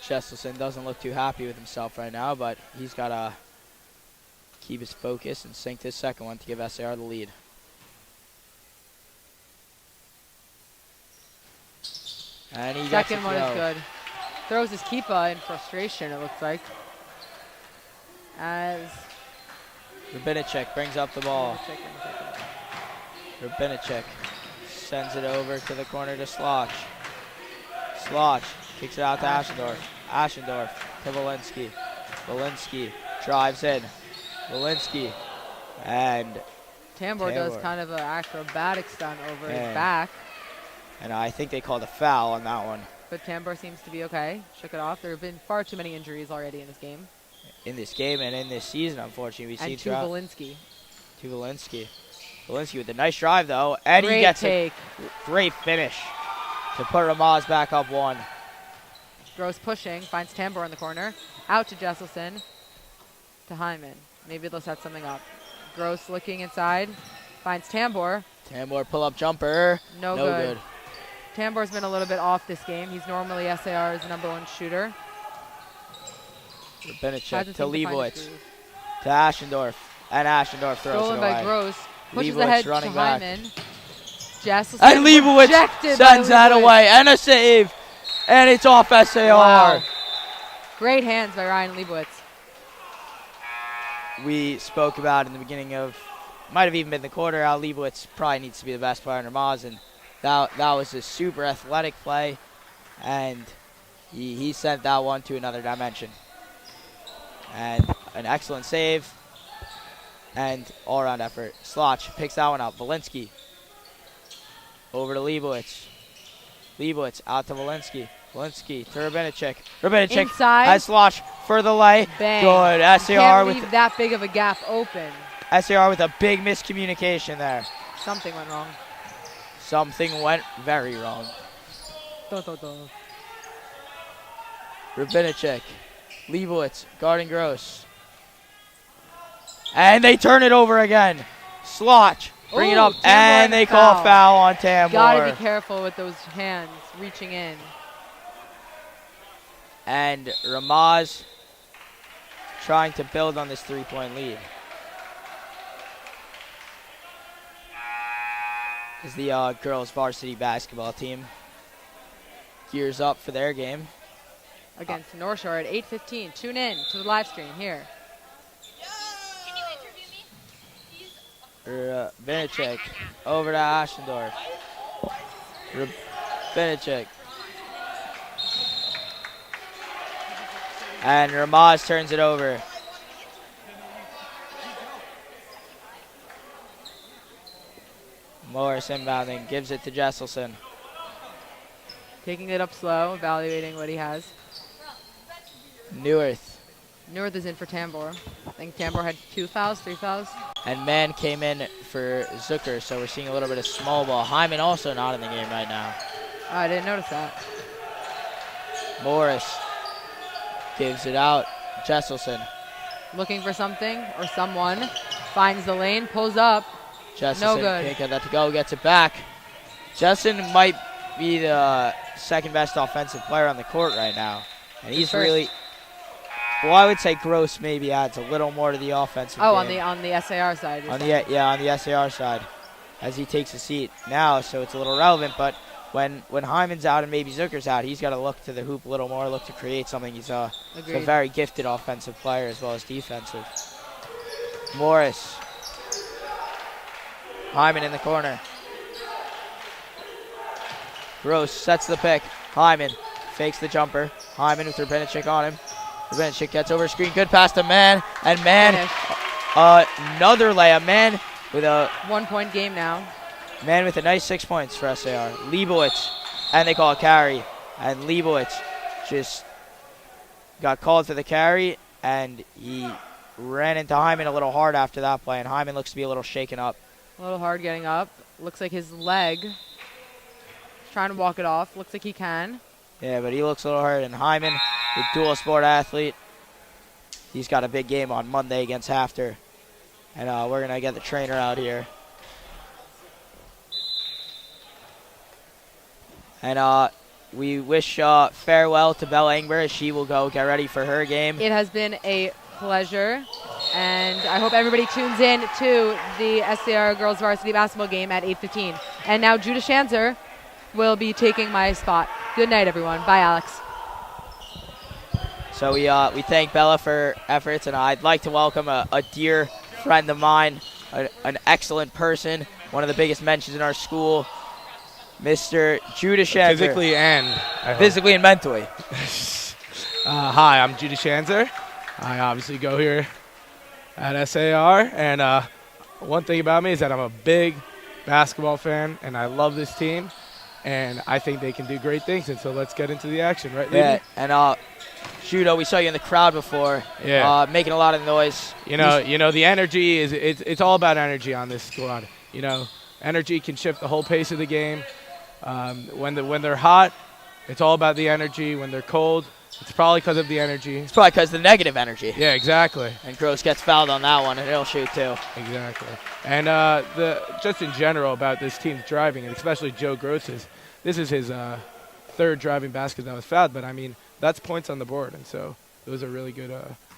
Jesselson doesn't look too happy with himself right now, but he's got to keep his focus and sink this second one to give SAR the lead. And he Second one is good. throws his keeper in frustration, it looks like. As Rubinicek brings up the ball. Rubinicek sends it over to the corner to Sloch. Sloch kicks it out to Ashendorf. Ashendorf to Walensky. Walensky drives in. Walensky and Tambor does kind of an acrobatic stunt over his back. And I think they called a foul on that one. But Tambor seems to be okay. Shook it off. There have been far too many injuries already in this game. In this game and in this season, unfortunately, we see and to Walensky. To Walensky. Walensky with a nice drive, though. And Great he gets take. a great finish to put Ramaz back up 1. Gross pushing. Finds Tambor in the corner. Out to Jesselson. To Hyman. Maybe they'll set something up. Gross looking inside. Finds Tambor. Tambor pull-up jumper. No good. Tambor's been a little bit off this game. He's normally SAR's #1 shooter. Rubinicek to Leibowitz. To Ashendorf. And Ashendorf throws Stolen it away. by Gross. Pushes Leibowitz ahead running to back. Hyman. Jesselson And Leibowitz sends that away. And a save. And it's off SAR. Wow. Great hands by Ryan Leibowitz. We spoke about in the beginning of, might have even been the quarter, how Leibowitz probably needs to be the best player in Ramaz, and that was a super athletic play, and he sent that one to another dimension. And an excellent save, and all-around effort. Sloch picks that one up. Walensky over to Leibowitz. Leibowitz out to Walensky. Walensky to Rubinicek. Rubinicek Inside. has Sloch for the lay. Bang. Good. SAR Can't with leave that big of a gap open. SAR with a big miscommunication there. Something went wrong. Something went very wrong. Rubinicek. Leibowitz guarding Gross. And they turn it over again. Sloch bring it up, and they call foul on Tambor. Gotta be careful with those hands reaching in. And Ramaz trying to build on this 3-point lead. As the girls varsity basketball team gears up for their game. Against North Shore at 8:15. Tune in to the live stream here. Rubinicek over to Ashendorf. Rubinicek. And Ramaz turns it over. Morris inbounding, gives it to Jesselson. Taking it up slow, evaluating what he has. Neuwirth. Neuwirth is in for Tambor. I think Tambor had 2 fouls, 3 fouls. And Mann came in for Zucker, so we're seeing a little bit of small ball. Hyman also not in the game right now. Oh, I didn't notice that. Morris gives it out. Jesselson. Looking for something or someone. Finds the lane, pulls up. Jesselson No good. can't get that to go, gets it back. Jesselson might be the second best offensive player on the court right now. And he's really, well, I would say Gross maybe adds a little more to the offensive game. on the SAR side. On the SAR side, as he takes a seat now, so it's a little relevant. But when Hyman's out and maybe Zucker's out, he's got to look to the hoop a little more, look to create something. He's a very gifted offensive player as well as defensive. Morris. Hyman in the corner. Gross sets the pick. Hyman fakes the jumper. Hyman with Rubinicek on him. Rubinicek gets over screen. Good pass to Mann. And Mann, another layup. Mann with a 1-point game now. Mann with a nice 6 points for SAR. Leibowitz, and they call a carry. And Leibowitz just got called for the carry, and he ran into Hyman a little hard after that play, and Hyman looks to be a little shaken up. A little hard getting up. Looks like his leg. Trying to walk it off. Looks like he can. Yeah, but he looks a little hurt. And Hyman, the dual sport athlete, he's got a big game on Monday against Hafter. And we're going to get the trainer out here. And we wish farewell to Bella Engber as she will go get ready for her game. It has been a pleasure. And I hope everybody tunes in to the SAR Girls Varsity Basketball game at 8:15. And now Judah Schanzer will be taking my spot. Good night, everyone. Bye, Alex. So we thank Bella for her efforts, and I'd like to welcome a dear friend of mine, an excellent person, one of the biggest mentions in our school, Mr. Judah Shanzer. Physically and Physically and mentally. Hi, I'm Judah Shanzer. I obviously go here at SAR, and one thing about me is that I'm a big basketball fan, and I love this team, and I think they can do great things. And so let's get into the action, right, Yeah, Levy? and Judah, we saw you in the crowd before, making a lot of noise. You know, the energy it's all about energy on this squad. You know, energy can shift the whole pace of the game. When they're hot, it's all about the energy. When they're cold, it's probably because of the energy. It's probably because of the negative energy. Yeah, exactly. And Gross gets fouled on that one, and he'll shoot too. Exactly. And just in general about this team's driving, and especially Joe Gross's, this is his third driving basket that was fouled, but I mean, that's points on the board, and so those are really good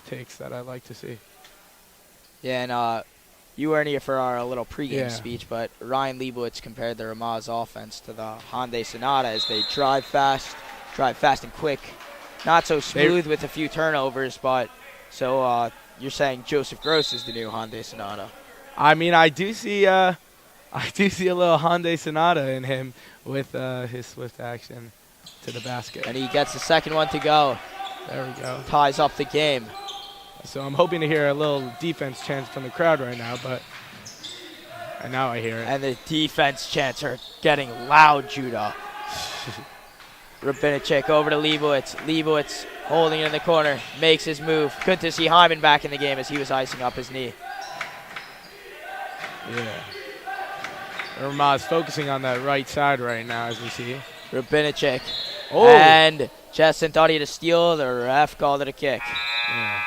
takes that I like to see. Yeah, and you weren't here for our little pregame Yeah. speech, but Ryan Leibowitz compared the Ramaz offense to the Hyundai Sonata as they drive fast and quick. Not so smooth with a few turnovers, but so you're saying Joseph Gross is the new Hyundai Sonata. I mean, I do see a little Hyundai Sonata in him with his swift action to the basket. And he gets the second one to go. There we go. Ties up the game. So I'm hoping to hear a little defense chant from the crowd right now, and now I hear it. And the defense chants are getting loud, Judah. Rabinacek over to Leibowitz. Leibowitz holding it in the corner, makes his move. Good to see Hyman back in the game as he was icing up his knee. Yeah. Ramaz focusing on that right side right now, as we see. Rabinacek. Oh. And Justin thought he had a steal. The ref called it a kick. Yeah.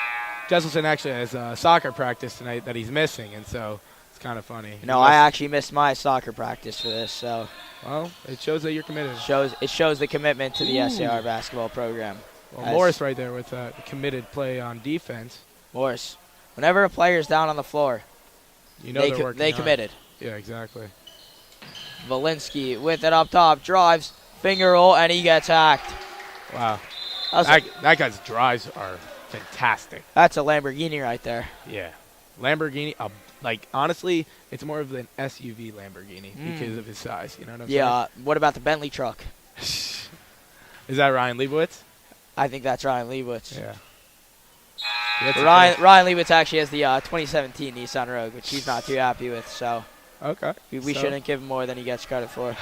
Jesselson actually has soccer practice tonight that he's missing, and so it's kind of funny. No, I actually missed my soccer practice for this, so Well, it shows that you're committed. it shows the commitment to the SAR basketball program. Well, Morris right there with committed play on defense. Morris, whenever a player's down on the floor, You know they're working they hard. committed. Yeah, exactly. Valinsky with it up top, drives, finger roll, and he gets hacked. Wow. That guy's drives are fantastic. That's a Lamborghini right there. Yeah. Lamborghini, honestly, it's more of an SUV Lamborghini because of his size. You know what I'm saying? Yeah, what about the Bentley truck? Is that Ryan Leibowitz? I think that's Ryan Leibowitz. Yeah. Ryan Leibowitz actually has the 2017 Nissan Rogue, which he's not too happy with, so Okay. we shouldn't give him more than he gets credit for.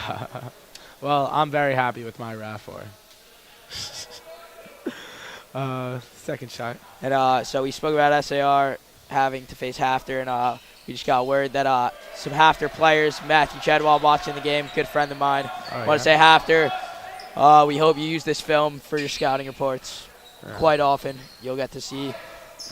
Well, I'm very happy with my RAV4. Second shot. And so we spoke about SAR having to face Hafter, and we just got word that some Hafter players, Matthew Chadwell watching the game, good friend of mine, want to say Hafter, we hope you use this film for your scouting reports. Quite often you'll get to see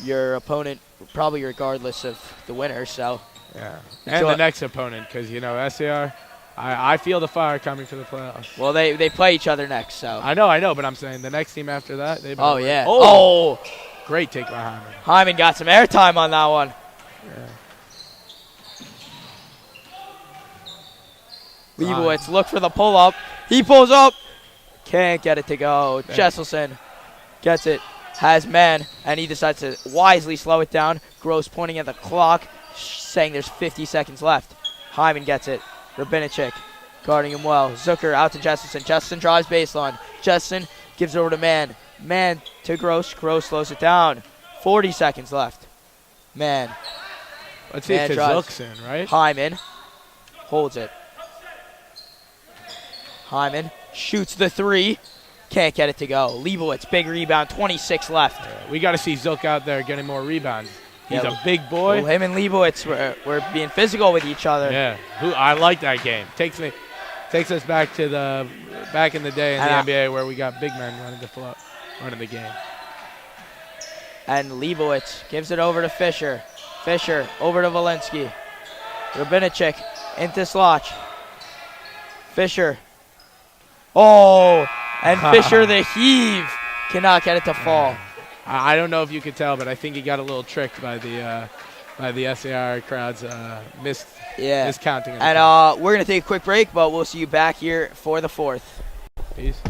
your opponent probably regardless of the winner. So Yeah. And the next opponent, because, SAR, I feel the fire coming for the playoffs. Well, they play each other next, so. I know, but I'm saying the next team after that. They Oh, yeah. Oh! Great take by Hyman. Hyman got some airtime on that one. Yeah. Leibowitz look for the pull-up. He pulls up. Can't get it to go. Yeah. Jesselson gets it. Has man, and he decides to wisely slow it down. Gross pointing at the clock, saying there's 50 seconds left. Hyman gets it. Rabinacek guarding him well. Zucker out to Jesselson. Jesselson drives baseline. Jesselson gives it over to Man. Man to Gross. Gross slows it down. 40 seconds left. Man. Let's see Man if drives. Zook's in, right? Hyman holds it. Hyman shoots the three. Can't get it to go. Leibowitz, big rebound, 26 left. Yeah, we got to see Zook out there getting more rebounds. He's Yeah, a big boy. Well, him and Leibowitz were being physical with each other. Yeah, I like that game. Takes us back to back in the day in the NBA where we got big men running the game. And Leibowitz gives it over to Fisher. Fisher over to Valinsky. Rabinacek into Sloch. Fisher. Oh, and Fisher the heave cannot get it to fall. I don't know if you could tell, but I think he got a little tricked by the SAR crowd's miscounting. And we're going to take a quick break, but we'll see you back here for the fourth. Peace.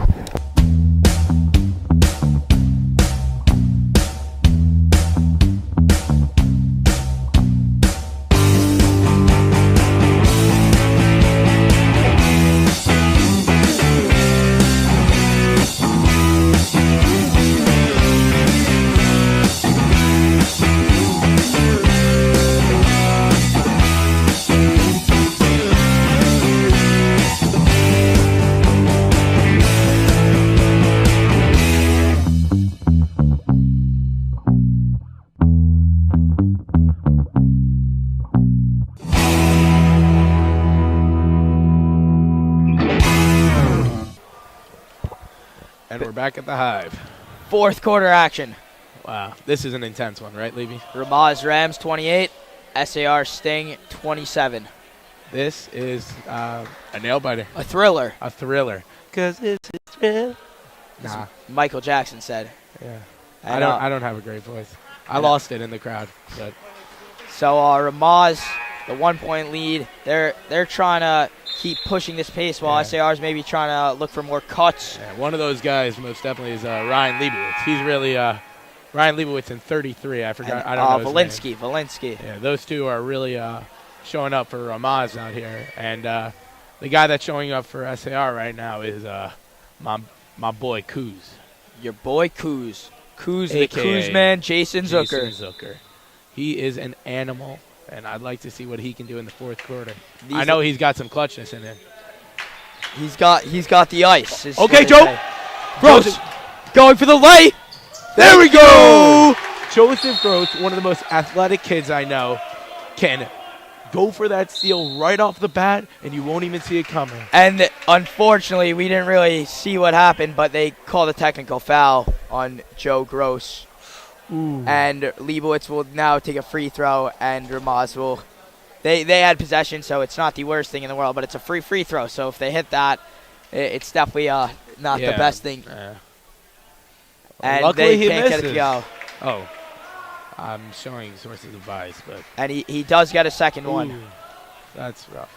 we're back at the Hive. Fourth quarter action. Wow, this is an intense one, right, Levy? Ramaz Rams 28, SAR Sting 27. This is a nail-biter. A thriller. A thriller. Because it's a thrill. Nah. Michael Jackson said. Yeah. And, I don't have a great voice. I lost it in the crowd. But So Ramaz, the 1-point lead. They're trying to keep pushing this pace while SAR's maybe trying to look for more cuts. yeah, one of those guys most definitely is Ryan Leibowitz. He's really Ryan Leibowitz in 33. I forgot. And, I don't know his name. Valinsky. Yeah, those two are really showing up for Ramaz out here. And the guy that's showing up for SAR right now is my boy Kuz. Your boy Kuz. Kuz, the AKA Kuz man, Jason Zucker. Jason Zucker. He is an animal, and I'd like to see what he can do in the fourth quarter. These I know he's got some clutchness in him. He's got the ice. is Okay, what they Joe. say. Gross. Going for the lay. There we go. Joseph Gross, one of the most athletic kids I know, can go for that steal right off the bat, and you won't even see it coming. And unfortunately, we didn't really see what happened, but they called a technical foul on Joe Gross. Ooh. And Leibowitz will now take a free throw, and Ramaz will. They had possession, so it's not the worst thing in the world, but it's a free throw. So if they hit that, it's definitely not the best thing. And luckily they he can't get it misses. to go. Oh, I'm showing sources of bias, but And he does get a second one. Ooh, that's rough.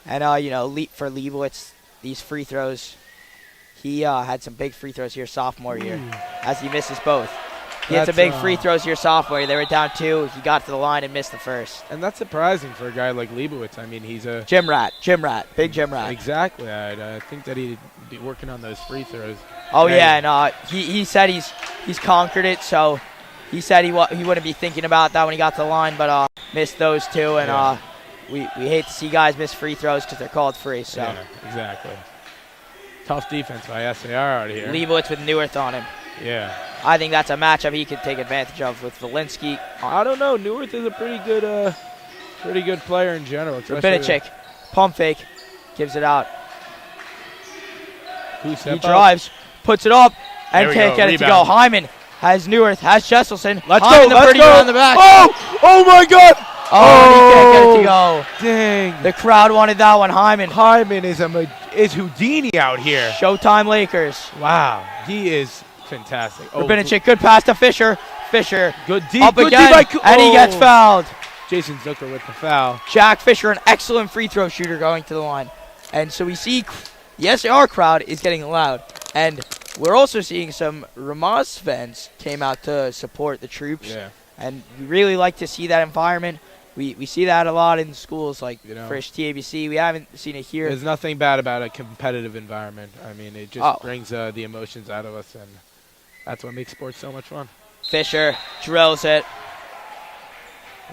And for Leibowitz, these free throws, he had some big free throws here sophomore year, as he misses both. He had some big free throws here sophomore year. They were down 2. He got to the line and missed the first. And that's surprising for a guy like Leibowitz. I mean, he's a Gym rat, big gym rat. Exactly. I think that he'd be working on those free throws. Oh yeah, and he said he's conquered it. So he said he wouldn't be thinking about that when he got to the line, but missed those 2. And we hate to see guys miss free throws because they're called free. So Yeah, exactly. Tough defense by SAR out here. Leibowitz with Neuwirth on him. Yeah. I think that's a matchup he could take advantage of with Valinsky. I don't know. Neuwirth is a pretty good player in general. Rabinicic, pump fake, gives it out. He Step up. drives, puts it up, and There we can't go, get it to go. rebound. Hyman has Neuwirth, has Jesselson. Let's Hyman, go. the Let's pretty go. girl on the back. Oh my God. Oh, and he can't get it to go. Dang. The crowd wanted that one. Hyman. Hyman is Houdini out here. Showtime Lakers. Wow. He is fantastic. Rabinicic, good pass to Fisher. Fisher Good D. up good again, D by and he gets fouled. Jason Zucker with the foul. Jack Fisher, an excellent free throw shooter, going to the line. And so we see the SAR crowd is getting loud. And we're also seeing some Ramaz fans came out to support the troops. Yeah. And we really like to see that environment. We see that a lot in schools like Frisch, TABC. We haven't seen it here. There's nothing bad about a competitive environment. I mean, it just brings the emotions out of us, and that's what makes sports so much fun. Fisher drills it.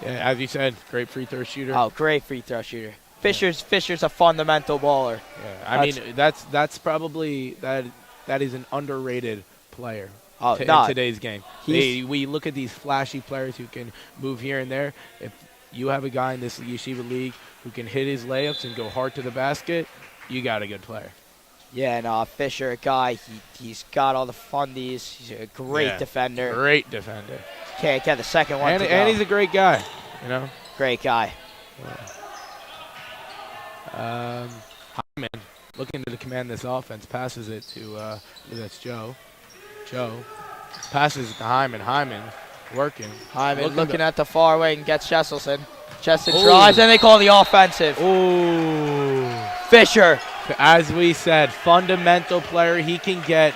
Yeah, as you said, great free throw shooter. Oh, great free throw shooter. Fisher's a fundamental baller. Yeah, I mean that's probably that is an underrated player in today's game. We look at these flashy players who can move here and there. If you have a guy in this Yeshiva league who can hit his layups and go hard to the basket, you got a good player. Yeah, and Fisher, a guy, he's got all the fundies. He's a great defender. Great defender. Can't get the second one to go. And he's a great guy, Great guy. Hyman looking to command this offense, passes it to that's Joe. Joe passes it to Hyman. Hyman working. Hyman looking at the far wing and gets Jesselson. Jesselson drives, and they call the offensive. Ooh. Fisher. As we said, fundamental player. He can get.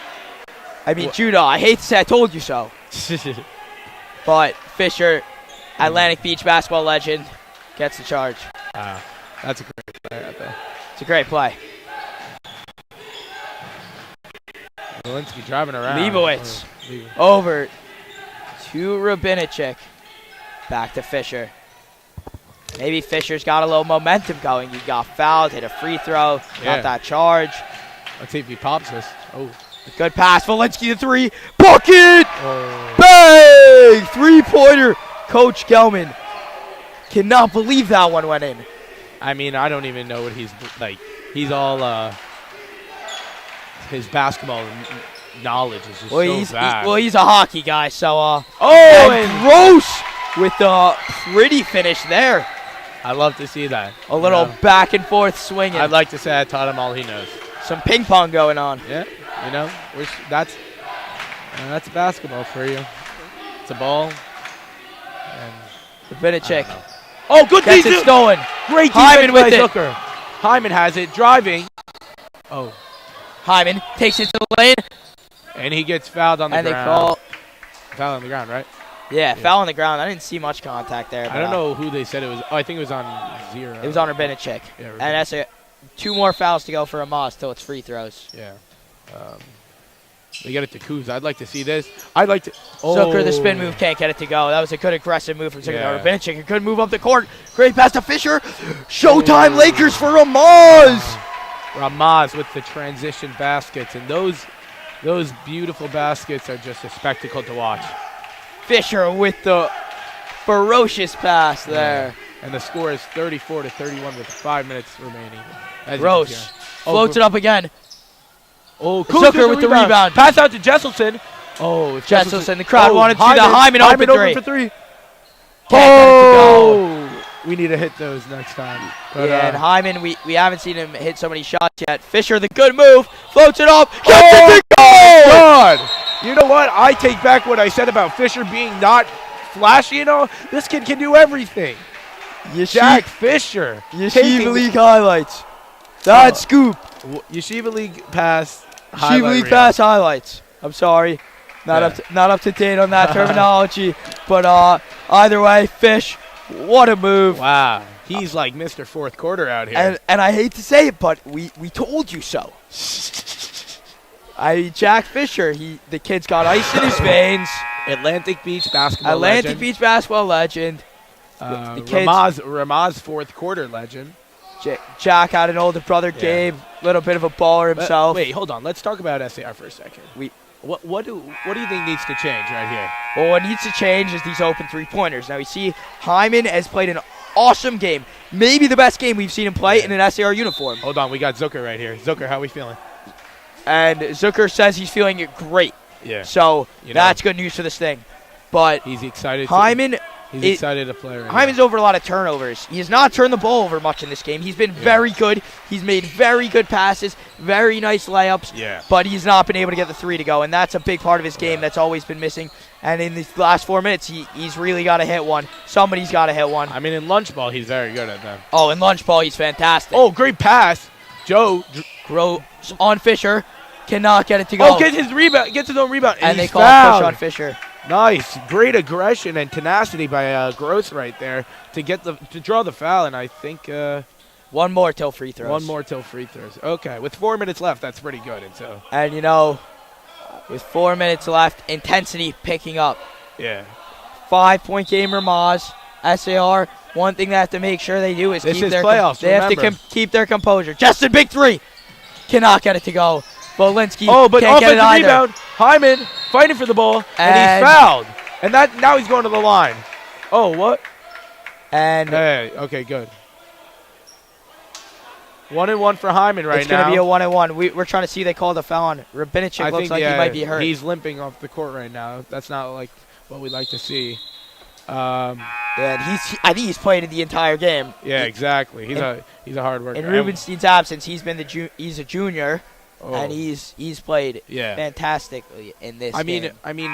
I mean, Judah, I hate to say I told you so. But Fisher, Atlantic Beach basketball legend, gets the charge. That's a great play right there. It's a great play. Valinsky driving around. Leibowitz over to Rabinicic. Back to Fisher. Maybe Fisher's got a little momentum going. He got fouled, hit a free throw, got that charge. Let's see if he pops this. Oh. Good pass. Valinsky the 3. Bucket! Oh. Bang! 3-pointer. Coach Gelman cannot believe that one went in. I mean, I don't even know what he's like. He's all his basketball knowledge is just Well, so vast. he's a hockey guy, so and Gross with the pretty finish there. I love to see that. A little back and forth swinging. I'd like to say I taught him all he knows. Some ping pong going on. Yeah, that's basketball for you. It's a ball. And Rabinacek oh, good gets defense. it going. Great Hyman defense with by it. Zucker. Hyman has it, driving. Oh, Hyman takes it to the lane. and he gets fouled on the And they ground. call, Foul on the ground, right? yeah, foul on the ground. I didn't see much contact there. I don't know who they said it was. Oh, I think it was on 0. It was on Rabinacek. Yeah, And that's it. 2 more fouls to go for Ramaz till it's free throws. Yeah. They get it to Kuz. I'd like to see this. I'd like to. Oh. Zucker, the spin move, can't get it to go. That was a good aggressive move from Zucker. Yeah. Rabinacek, a good move up the court. Great pass to Fisher. Showtime Lakers for Ramaz. Ramaz with the transition baskets, and those beautiful baskets are just a spectacle to watch. Fisher with the ferocious pass there. And the score is 34-31 with 5 minutes remaining. As you can Gross. see. Floats it up again. Oh, Zucker with the rebound. Pass out to Jesselson. Oh, if Jesselson, the crowd wanted to see the Hyman open three. for 3. Can't get it to go. Oh, we need to hit those next time. But, Yeah, and Hyman, we haven't seen him hit so many shots yet. Fisher, the good move, floats it up, gets it to go! God! You know what? I take back what I said about Fisher being not flashy. This kid can do everything. Jack Fisher. Yeshiva League highlights. That scoop. Yeshiva League pass. Yeshiva League pass highlights. I'm sorry. Not up to date on that terminology. But either way, Fish, what a move. Wow. He's like Mr. Fourth Quarter out here. And I hate to say it, but we told you so. Jack Fisher, the kid's got ice in his veins. Atlantic Beach basketball legend. Beach basketball legend. The kids, Ramaz Fourth Quarter legend. Jack had an older brother, Gabe, little bit of a baller himself. Wait, hold on. Let's talk about SAR for a second. What do you think needs to change right here? Well, what needs to change is these open three-pointers. Now, we see Hyman has played an awesome game. Maybe the best game we've seen him play in an SAR uniform. Hold on. We got Zucker right here. Zucker, how are we feeling? And Zucker says he's feeling it great. Yeah. So that's good news for this thing. But he's excited. He's excited to play right Hyman's over a lot of turnovers. He has not turned the ball over much in this game. He's been very good. He's made very good passes, very nice layups. Yeah. But he's not been able to get the 3 to go, and that's a big part of his game that's always been missing. And in these last 4 minutes, he's really got to hit one. Somebody's got to hit one. I mean, in lunch ball, he's very good at that. Oh, in lunch ball, he's fantastic. Oh, great pass. Joe. Gross on Fisher. Cannot get it to go. Oh, gets his own rebound. And they he's call fouled. push on Fisher. Nice. Great aggression and tenacity by Gross right there to draw the foul, and I think one more till free throws. One more till free throws. Okay, with 4 minutes left, that's pretty good. And with 4 minutes left, intensity picking up. Yeah. 5-point game Ramaz. SAR, one thing they have to make sure they do is keep their playoffs. They have to keep their composure. Justin, big 3. Cannot get it to go. Bolinsky but can't get it offensive either. rebound. Hyman fighting for the ball, and he's fouled. And now he's going to the line. Oh, what? And hey, okay, good. 1-1 for Hyman right now. It's going to be a 1-1. We're trying to see they call the foul on Rabinacek. Looks like he might be hurt. He's limping off the court right now. That's not like what we'd like to see. I think he's played the entire game. Yeah, exactly. He's a hard worker. In Rubenstein's absence, he's been he's a junior, and he's played fantastically in this game. I mean,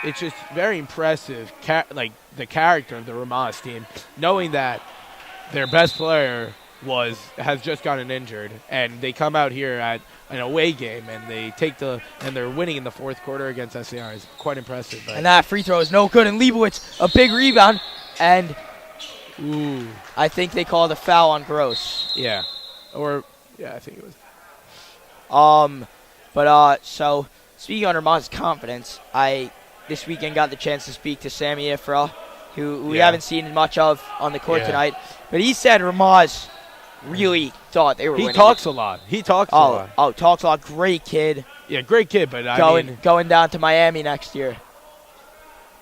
it's just very impressive. The character of the Ramaz team, knowing that their best player has just gotten injured, and they come out here at an away game and they're winning in the fourth quarter against SAR is quite impressive. But. And that free throw is no good, and Leibowitz, a big rebound, and I think they called a foul on Gross. Yeah. I think it was. So speaking on Ramaz's confidence, I this weekend got the chance to speak to Sammy Ifra, who we haven't seen much of on the court tonight, but he said Ramaz really thought they were winning. He talks a lot. Oh, talks a lot. Great kid. Yeah, great kid, but going down to Miami next year.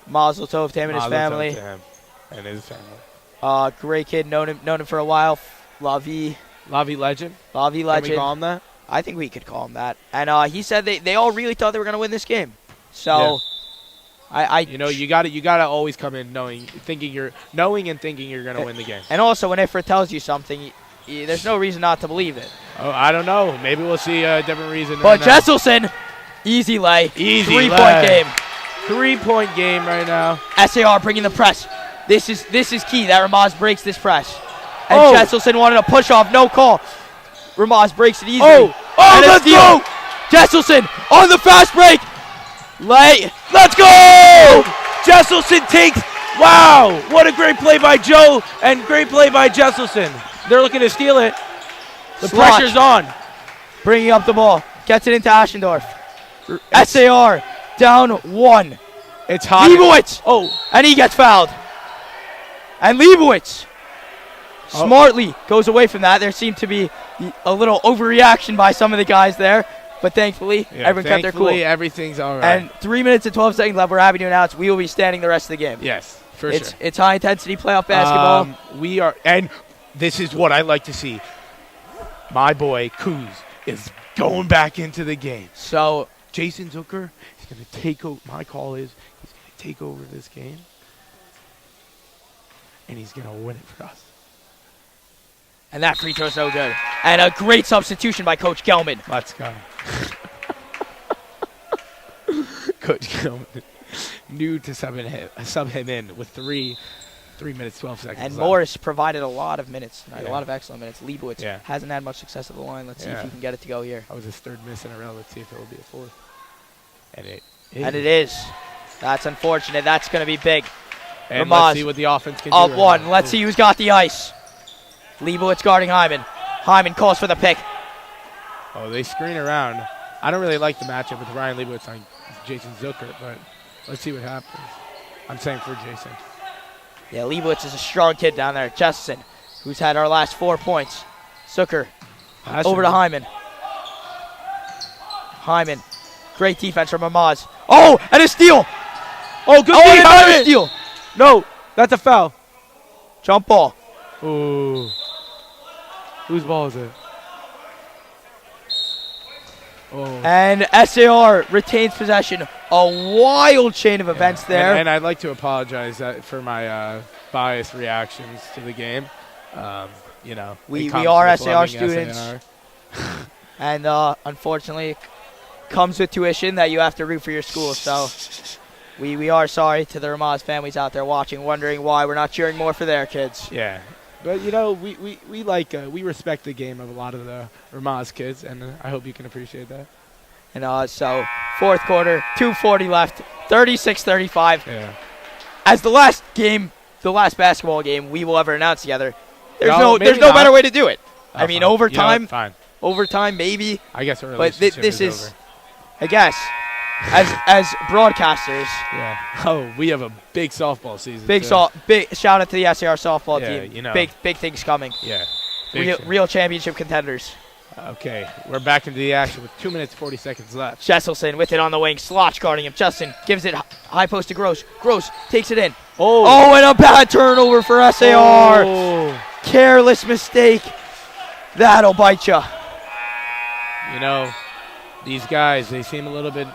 Mazel tov to him and his family. Mazel tov to him and his family. Great kid. Known him for a while. La Vie legend. La Vie legend. Can we call him that? I think we could call him that. And he said they all really thought they were going to win this game. So, you gotta always come in thinking you're going to win the game. And also, when Ifrit tells you something, there's no reason not to believe it. Oh, I don't know. Maybe we'll see a different reason. But Jesselson, easy lay. Easy 3-point game. 3-point game right now. SAR bringing the press. This is key that Ramaz breaks this press. And Jesselson wanted a push off, no call. Ramaz breaks it easily. Let's go! Jesselson on the fast break. Let's go! Jesselson takes. Wow, what a great play by Joe and great play by Jesselson. They're looking to steal it. The pressure's on. Bringing up the ball. Gets it into Ashendorf. SAR down 1. It's hot. Leibowitz. And he gets fouled. And Leibowitz smartly goes away from that. There seemed to be a little overreaction by some of the guys there. But thankfully, everyone kept their cool. Everything's all right. And 3 minutes and 12 seconds left. We're happy to announce we will be standing the rest of the game. Yes, for sure. It's high-intensity playoff basketball. We are, and this is what I like to see. My boy, Kuz, is going back into the game. So Jason Zucker is going to take over. My call is he's going to take over this game, and he's going to win it for us. And that free throw's so good. And a great substitution by Coach Gelman. Let's go. Coach Gelman knew to sub him in with 3 minutes, 12 seconds And left. Morris provided a lot of minutes, a lot of excellent minutes. Leibowitz hasn't had much success at the line. Let's see if he can get it to go here. That was his 3rd miss in a row. Let's see if it will be a 4th. And it is. That's unfortunate. That's going to be big. And Ramaz let's see what the offense can do. Up 1. Let's see who's got the ice. Leibowitz guarding Hyman. Hyman calls for the pick. They screen around. I don't really like the matchup with Ryan Leibowitz on Jason Zucker, but let's see what happens. I'm saying for Jason. Yeah, Leibowitz is a strong kid down there. Jesselson, who's had our last 4 points. Zucker over to Hyman. Hyman, great defense from Ramaz. And a steal. Good another steal. No, that's a foul. Jump ball. Ooh. Whose ball is it? And SAR retains possession. A wild chain of events there. And I'd like to apologize for my biased reactions to the game. We are SAR students. And unfortunately, it comes with tuition that you have to root for your school. So we are sorry to the Ramaz families out there watching, wondering why we're not cheering more for their kids. Yeah. But, we respect the game of a lot of the Ramaz kids, and I hope you can appreciate that. And so, 4th quarter, 2:40 left, 36-35. Yeah. As the last basketball game we will ever announce together, there's no better way to do it. I mean, overtime, overtime maybe. I guess our but relationship this is over. I guess, as broadcasters. Yeah. We have a big softball season. Big shout out to the SAR softball team. Big things coming. Yeah. Real championship contenders. Okay, we're back into the action with 2 minutes 40 seconds left. Jesselson with it on the wing. Sloch guarding him. Justin gives it high post to Gross. Gross takes it in. And a bad turnover for SAR. Careless mistake. That'll bite you. These guys, they seem a little bit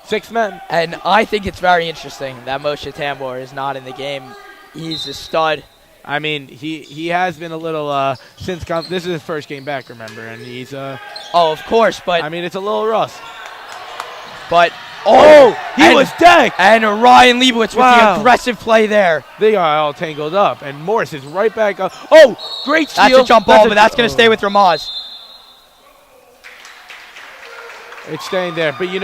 6 men. And I think it's very interesting that Moshe Tambor is not in the game. He's a stud. I mean, he has been a little since this is his first game back, remember, and he's of course, but I mean it's a little rust. But he was decked. And Ryan Leibowitz with the aggressive play there. They are all tangled up, and Morris is right back up. Great steal. That's a jump ball, but that's going to stay with Ramaz. It's staying there, but you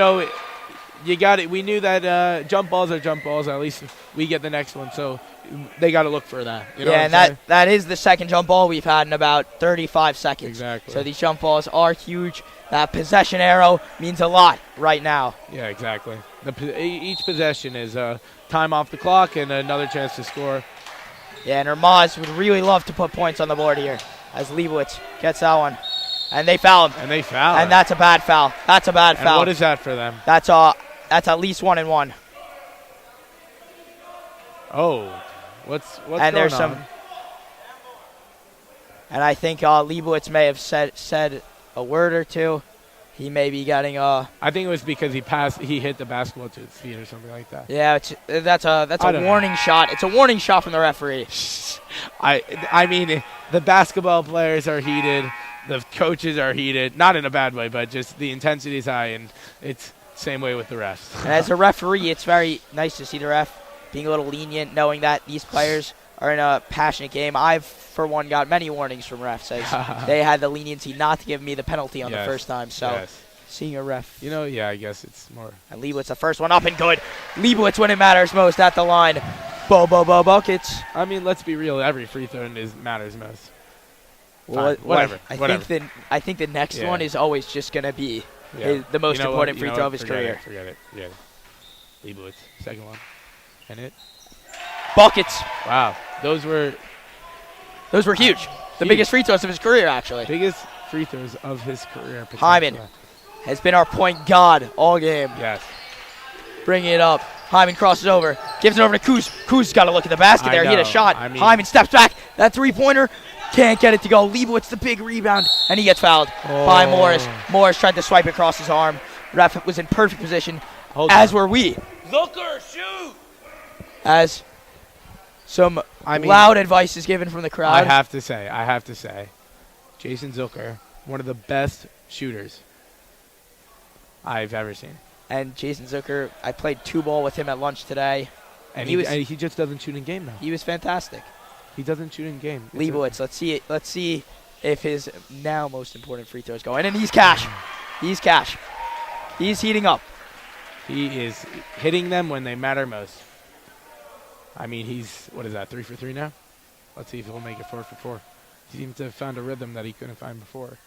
got it. We knew that jump balls are jump balls. At least we get the next one, so they got to look for that. And that is the second jump ball we've had in about 35 seconds. Exactly. So these jump balls are huge. That possession arrow means a lot right now. Yeah, exactly. Each possession is time off the clock and another chance to score. Yeah, and Ramaz would really love to put points on the board here as Leibowitz gets that one. And they foul him. And that's a bad foul. That's a bad foul. What is that for them? That's at least 1 and 1. What's and going there's on? And I think Leibowitz may have said a word or two. He may be getting I think it was because he hit the basketball to his feet or something like that. Yeah, that's a warning shot. It's a warning shot from the referee. I mean, the basketball players are heated. The coaches are heated. Not in a bad way, but just the intensity is high, and it's same way with the refs. And as a referee, it's very nice to see the ref being a little lenient, knowing that these players are in a passionate game. I've, for one, got many warnings from refs as they had the leniency not to give me the penalty on the first time. So seeing a ref. I guess it's more. And Leibowitz, the first one up and good. Leibowitz when it matters most at the line. Buckets. I mean, let's be real. Every free throw matters most. Well, whatever. I think the next one is always just going to be the most important free throw of his career. Forget it. Leibowitz, second one. And it. Buckets. Wow. Those were huge. The biggest free throws of his career, actually. Biggest free throws of his career. Hyman has been our point guard all game. Yes. Bringing it up. Hyman crosses over. Gives it over to Kuz. Kuz's got to look at the basket there. He hit a shot. Hyman steps back. That three-pointer. Can't get it to go. Leibowitz, the big rebound. And he gets fouled by Morris. Morris tried to swipe across his arm. Ref was in perfect position, were we. Zucker, shoot! As some loud advice is given from the crowd. I have to say, Jason Zucker, one of the best shooters I've ever seen. And Jason Zucker, I played 2-ball with him at lunch today. And he just doesn't shoot in game now. He was fantastic. He doesn't shoot in game. Leibowitz, let's see if his now most important free throws go in. And he's cash. He's heating up. He is hitting them when they matter most. I mean, he's, 3 for 3 now? Let's see if he'll make it 4 for 4. He seems to have found a rhythm that he couldn't find before.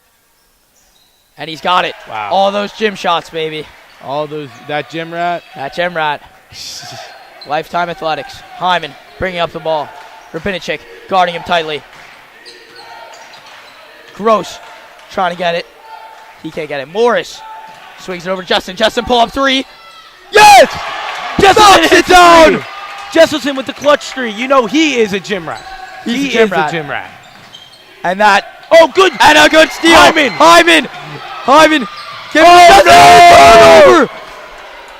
And he's got it. Wow. All those gym shots, baby. That gym rat. Lifetime athletics. Hyman bringing up the ball. Rabinicic guarding him tightly. Gross trying to get it. He can't get it. Morris swings it over to Justin. Justin pull up 3. Yes! Knocks it down! Jesselson with the clutch streak. He is a gym rat. He is a gym rat. And that. Oh, good. And a good steal. Hyman. Oh,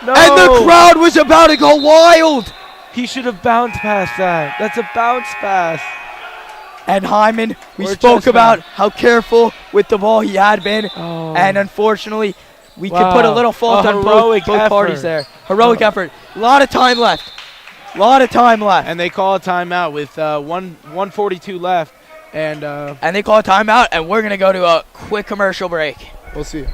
no! And the crowd was about to go wild. He should have bounced past that. That's a bounce pass. And Hyman, we spoke about how careful with the ball he had been. Oh. And unfortunately, we could put a little fault on both parties there. Heroic effort. A lot of time left. And they call a timeout with 1:42 left. And they call a timeout, and we're going to go to a quick commercial break. We'll see.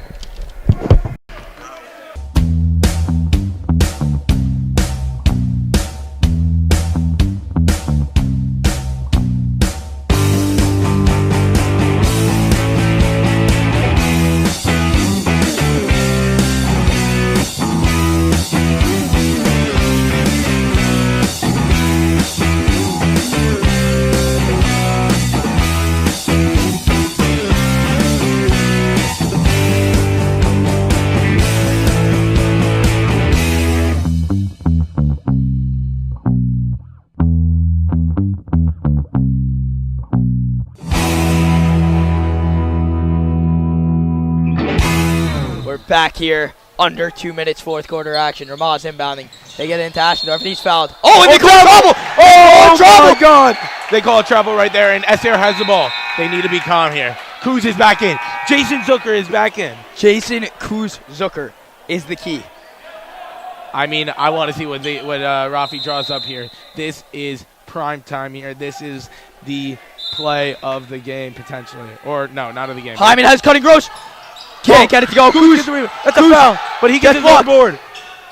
Back here, under 2 minutes, fourth quarter action. Ramaz inbounding. They get into Ashendorf, and he's fouled. And they call trouble! Oh, my God! They call trouble right there, and SR has the ball. They need to be calm here. Kuz is back in. Jason Zucker is back in. Jason Zucker is the key. I mean, I want to see what Rafi draws up here. This is prime time here. This is the play of the game, potentially. Or, no, not of the game. Hyman has cutting Gross. Can't get it to go. Kuz. That's a foul. But he gets it board.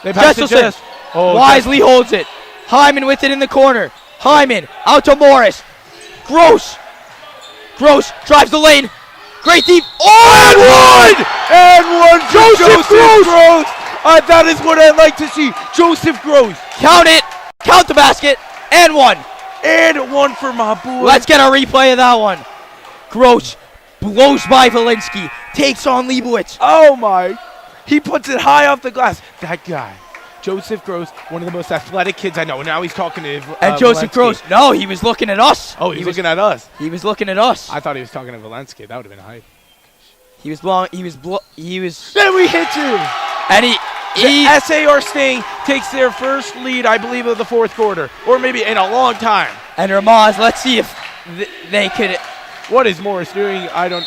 They pass it just. Wisely holds it. Hyman with it in the corner. Hyman out to Morris. Gross drives the lane. Great deep. And one. Joseph Gross. That is what I'd like to see. Joseph Gross. Count it. Count the basket. And one. And one for my boy. Let's get a replay of that one. Gross blows by Valinsky. Takes on Leibowitz. Oh, my. He puts it high off the glass. That guy. Joseph Gross, one of the most athletic kids I know. Now he's talking to and Joseph Valinsky. Gross. No, he was looking at us. Oh, he was looking at us. He was looking at us. I thought he was talking to Valinsky. That would have been hype. He was blowing. He was. Then we hit you. And The SAR Sting takes their first lead, I believe, of the fourth quarter, or maybe in a long time. And Ramaz, let's see if they could. What is Morris doing? I don't.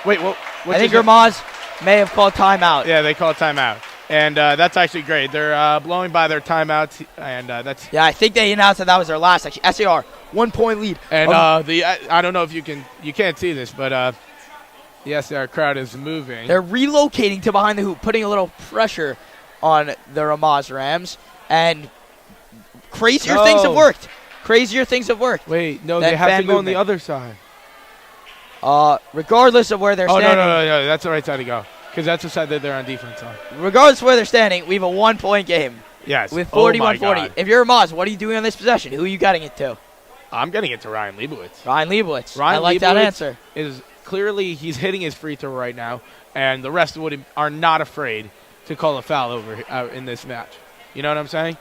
Wait, what? I think Ramaz may have called timeout. Yeah, they called timeout, and that's actually great. They're blowing by their timeouts, and that's. Yeah, I think they announced that was their last. Actually, SAR 1 point lead. And I don't know if you can't see this, but the SAR crowd is moving. They're relocating to behind the hoop, putting a little pressure on the Ramaz Rams, and crazier things have worked. Crazier things have worked. Wait, no, they have to go on the other side. Regardless of where they're standing. No, that's the right side to go, because that's the side that they're on defense on. Regardless of where they're standing, we have a 1 point game. Yes. With Oh my 41-40. God. If you're Ramaz, what are you doing on this possession? Who are you getting it to? I'm getting it to Ryan Leibowitz. Ryan Leibowitz. Ryan I like that Leibowitz answer. Is clearly he's hitting his free throw right now, and the rest of them are not afraid to call a foul over in this match. You know what I'm saying?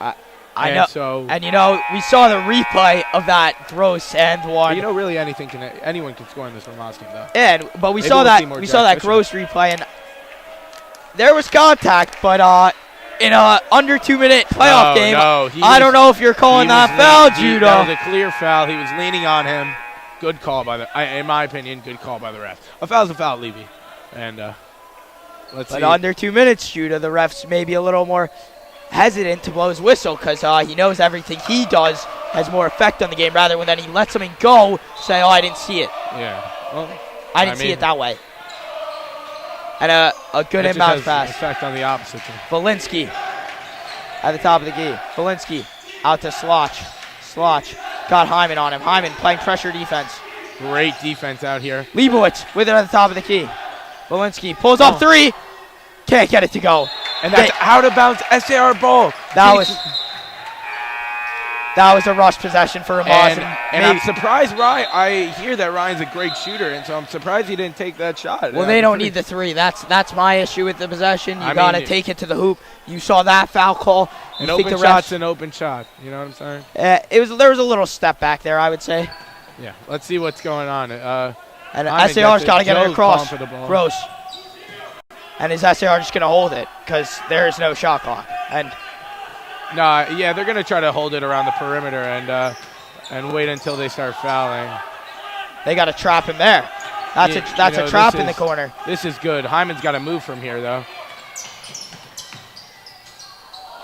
I know. So, and we saw the replay of that gross and one. Really anyone can score in this Ramaz team, though. But we Maybe saw we'll see more that Jack Fisher. gross replay, and there was contact, but in a under 2 minute playoff game, I don't know if you're calling that foul, Judah. That was a clear foul. He was leaning on him. Good call in my opinion, good call by the ref. A foul's a foul, Levy. And let's see. But under 2 minutes, Judah, the ref's maybe a little more hesitant to blow his whistle because he knows everything he does has more effect on the game rather than he lets something go, say, I didn't see it. Yeah. Well, I didn't see it that way. And a good inbound pass. Effect on the opposite team. Valinsky at the top of the key. Valinsky out to Sloch. Sloch got Hyman on him. Hyman playing pressure defense. Great defense out here. Leibowitz with it at the top of the key. Valinsky pulls up three. Can't get it to go. And that's out of bounds SAR ball. That was a rush possession for Ramaz. And I'm surprised I hear that Ryan's a great shooter, and so I'm surprised he didn't take that shot. Well, they don't need the three. That's my issue with the possession. You got to take it to the hoop. You saw that foul call. An open shot's an open shot. You know what I'm saying? There was a little step back there, I would say. Yeah. Let's see what's going on. And SAR's got to get it across. Gross. And is SAR just going to hold it because there is no shot clock? They're going to try to hold it around the perimeter and wait until they start fouling. They got to trap him there. That's a trap in the corner. This is good. Hyman's got to move from here, though.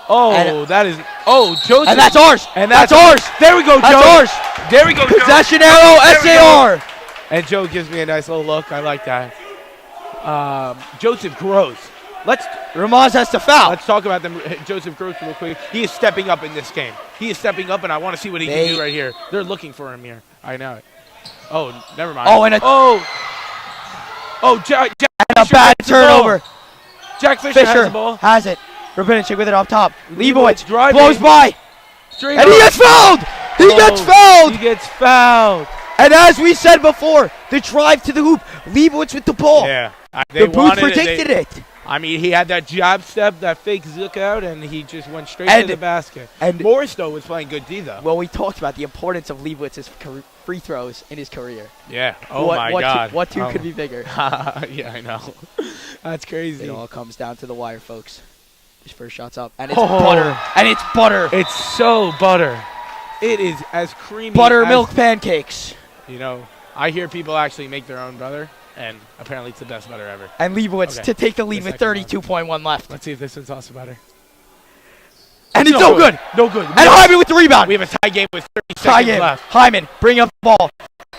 Joseph. And that's ours. And that's ours. There we go, Joe. That's ours. There we go, Joe. Possession arrow, SAR. And Joe gives me a nice little look. I like that. Joseph Gross. Ramaz has to foul. Let's talk about them. Joseph Gross real quick. He is stepping up in this game. He is stepping up, and I want to see what he can do right here. They're looking for him here. I know it. Oh, never mind. Jack a bad turnover. Jack Fisher has the ball. Has it. Rabinicic with it up top. Leibowitz driving. blows by. And he gets fouled. He gets fouled. And as we said before, the drive to the hoop. Leibowitz with the ball. Yeah. The booth predicted it. I mean, he had that jab step, that fake zook out, and he just went straight to the basket. And Morris, though, was playing good D, though. Well, we talked about the importance of Leibowitz's free throws in his career. Yeah. My God. What two could be bigger? Yeah, I know. That's crazy. It all comes down to the wire, folks. His first shot's up. And it's butter. And it's butter. It's so butter. It is as creamy buttermilk pancakes. You know, I hear people actually make their own butter. And apparently it's the best butter ever. And Leibowitz to take the lead with 32.1 left. Let's see if this is also butter. And it's no good. No good. And Hyman with the rebound. We have a tie game with 30 seconds left. Hyman, bring up the ball.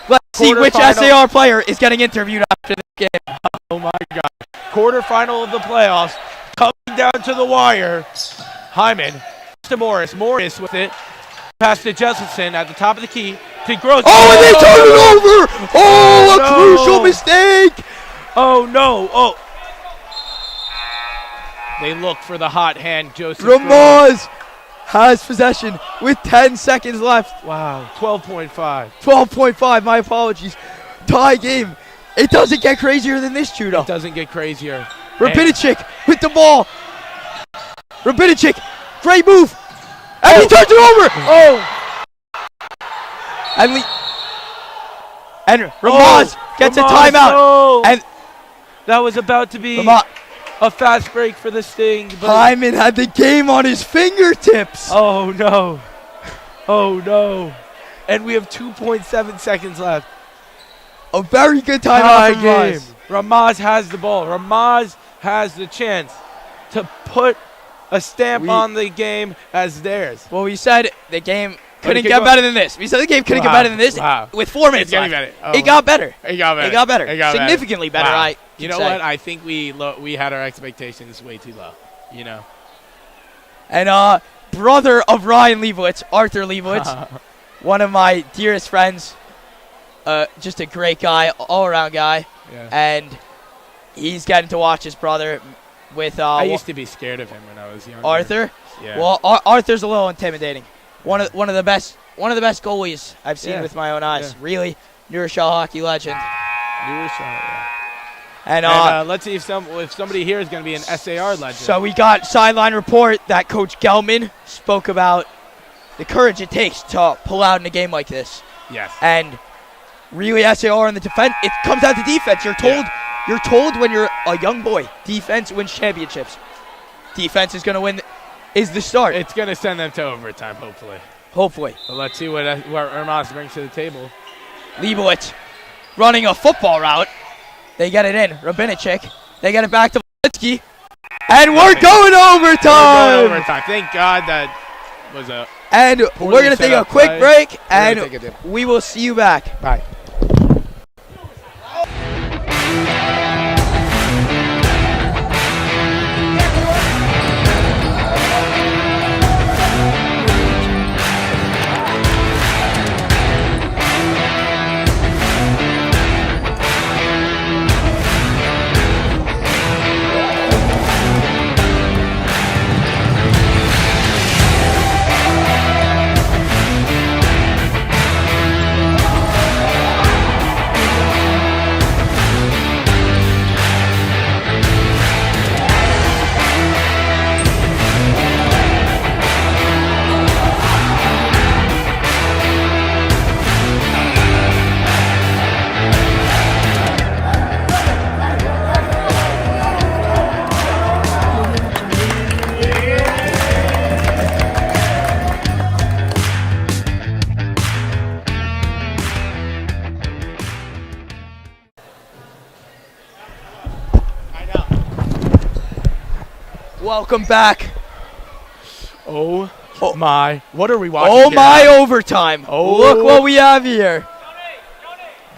Let's see which SAR player is getting interviewed after this game. Oh, my God. Quarterfinal of the playoffs. Coming down to the wire. Hyman to Morris. Morris with it. Pass to Jesselson at the top of the key. To Gross. Oh, and they turn it over. A crucial mistake. Oh, no. They look for the hot hand, Joseph. Ramaz has possession with 10 seconds left. Wow, 12.5. 12.5, my apologies. Tie game. It doesn't get crazier than this, Judah. It doesn't get crazier. Rabinicic with the ball. Rabinicic, great move. And he turns it over. And Ramaz gets a timeout. No. And That was about to be Ramaz, a fast break for the Sting. But Hyman had the game on his fingertips. oh, no. Oh, no. And we have 2.7 seconds left. A very good timeout Tie from game. Ramaz. Ramaz has the ball. Ramaz has the chance to put a stamp on the game as theirs. Well, we said the game couldn't could get go- better than this. We said the game couldn't get Wow. better than this. Wow. With 4 minutes It's getting left. better. Oh, It got better. It got better. It got better. It got Significantly better. Wow. I You can know say. what? I think we had our expectations way too low. You know. And brother of Ryan Leibowitz, Arthur Leibowitz, one of my dearest friends, just a great guy, all-around guy, Yeah. and he's getting to watch his brother with I used to be scared of him when I was younger. Arthur. Yeah. Well, Arthur's a little intimidating. One of the best goalies I've seen Yeah. with my own eyes. Yeah. Really, New Rochelle hockey legend. Newer shot, yeah. And let's see if somebody here is going to be an SAR legend. so we got sideline report that Coach Gelman spoke about the courage it takes to pull out in a game like this. yes. And really, SAR in the defense, it comes down to defense. You're told when you're a young boy, defense wins championships. Defense is going to win, is the start. It's going to send them to overtime, hopefully. Hopefully. But let's see what Ramaz brings to the table. Leibowitz running a football route. They get it in. Rabinicic. They get it back to Volitsky. And we're going overtime. We're going overtime. Thank God that was a And Poorly we're going to set take a up quick play. break, take a and dip. we will see you back. bye. Welcome back. Oh my. What are we watching Oh here? my overtime. Oh. Look what we have here.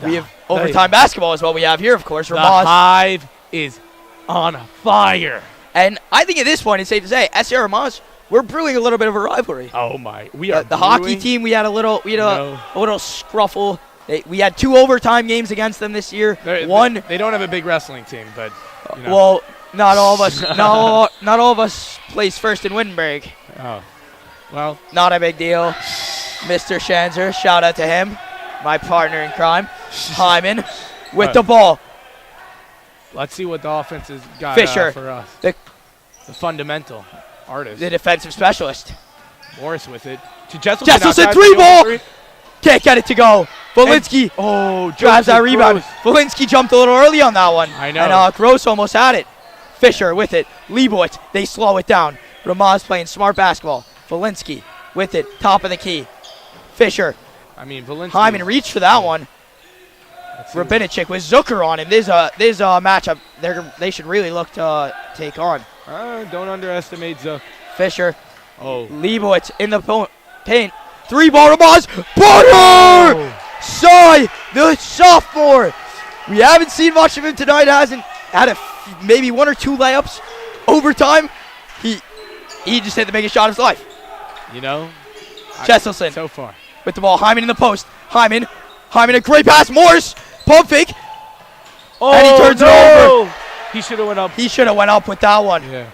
We have overtime basketball is what we have here, of course. The Ramaz. Hive is on fire. And I think at this point it's safe to say, SR Ramaz, we're brewing a little bit of a rivalry. Oh my. We are The hockey brewing- team, we had a little No. scruffle. We had 2 overtime games against them this year. One, They don't have a big wrestling team, but you know. well, not all of us, not all of us placed first in Wittenberg. Oh. Well, Not a big deal. Mr. Schanzer, shout out to him, my partner in crime. Hyman with the ball. let's see what the offense has got Fisher. for us. The- The fundamental artist. The defensive specialist. Morris with it. To Jesselson. Jesselson, outside, 3 ball! three. Can't get it to go. Volinsky Oh, grabs that Joseph rebound. Gross. Volinsky jumped a little early on that one. I know. And Gross almost had it. Fisher with it. Leibowitz, they slow it down. Ramaz playing smart basketball. Volinsky with it. Top of the key. Fisher. I mean, Valencia. Hyman reached for that one. Rabinicic with Zucker on him. There's a matchup they should really look to take on. Don't underestimate Zuck. Fisher. Oh. Leibowitz in the paint. 3 ball Ramaz. Butter! Sai, the sophomore. We haven't seen much of him tonight. Hasn't had maybe 1 or 2 layups. Overtime, he just hit the biggest shot of his life. You know? Jesselson So far. with the ball. Hyman in the post. Hyman a great pass. Morris, pump fake. And he turns it over. He should have went up. He should have went up with that one. Yeah.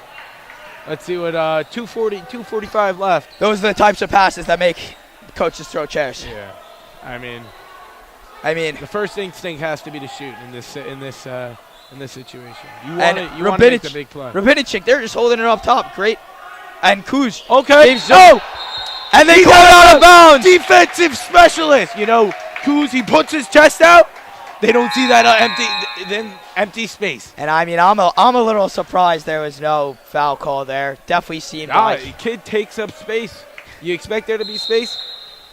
Let's see what 2:45 left. Those are the types of passes that make coaches throw chairs. Yeah. I mean, The first instinct has to be to shoot in this situation. You And want to make the big play. Rabinicic, they're just holding it up top. Great. And Kuz. Okay. And they call it out of bounds. Defensive specialist. You know, Kuz, he puts his chest out. They don't see that empty space. And I mean, I'm a little surprised there was no foul call there. Definitely seemed like The kid takes up space. You expect there to be space?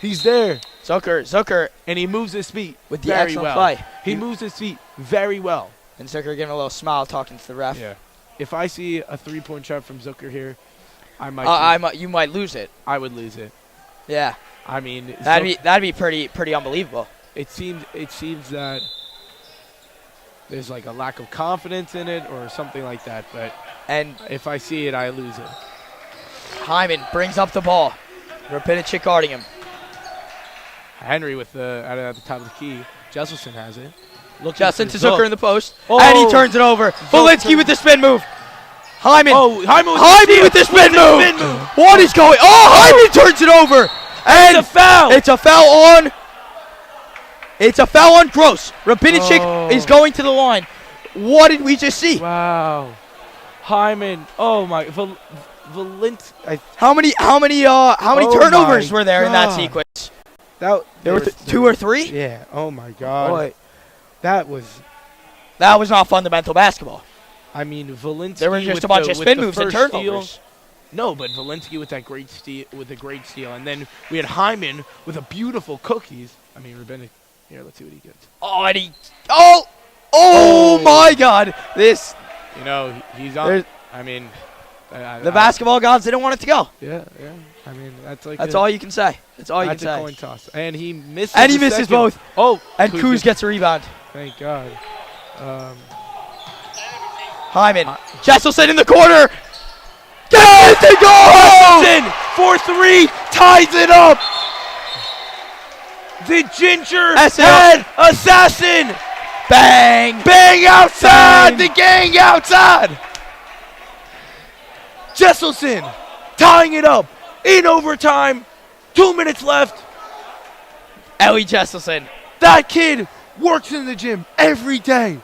He's there. Zucker, And he moves his feet with the very excellent well. play. He moves his feet very well. And Zucker giving a little smile, talking to the ref. Yeah. If I see a 3-point shot from Zucker here, I might. You might lose it. I would lose it. Yeah, I mean, that'd be pretty unbelievable. It seems that there's like a lack of confidence in it or something like that. But And if I see it, I lose it. Hyman brings up the ball. Rapidicic guarding him. Henry with at the top of the key. Jesselson has it. Justin to Zucker in the post. Oh. And he turns it over. Volinsky with the spin move. Hyman. Hyman with the spin move. What is going? Oh, Hyman turns it over. And it's a foul. It's a foul on Gross. Rabinicic is going to the line. What did we just see? Wow. Hyman. Oh my. How many turnovers were there in that God. sequence? There were two or three? Yeah. Oh my God. Boy, That was not fundamental basketball. I mean, Volinsky. There were just with a bunch the- of with spin the moves and first turnovers. steal. No, but Volinsky with that great steal, and then we had Hyman with a beautiful cookies. I mean, Rabbinic. Here, let's see what he gets. Oh, and oh my God! This You know, he's on. I mean, the basketball gods didn't want it to go. Yeah. I mean, That's all you can say. That's all you can That's a say. coin toss, and he misses. And he the misses second. both. Oh, And Kuz gets a rebound. Thank God. Hyman. Jesselson in the corner. Gets the goal! Jesselson for 3 ties it up. The ginger head assassin. Bang! Bang outside. Bang. The gang outside. Jesselson tying it up in overtime. 2 minutes left. Ellie Jesselson. That kid works in the gym every day,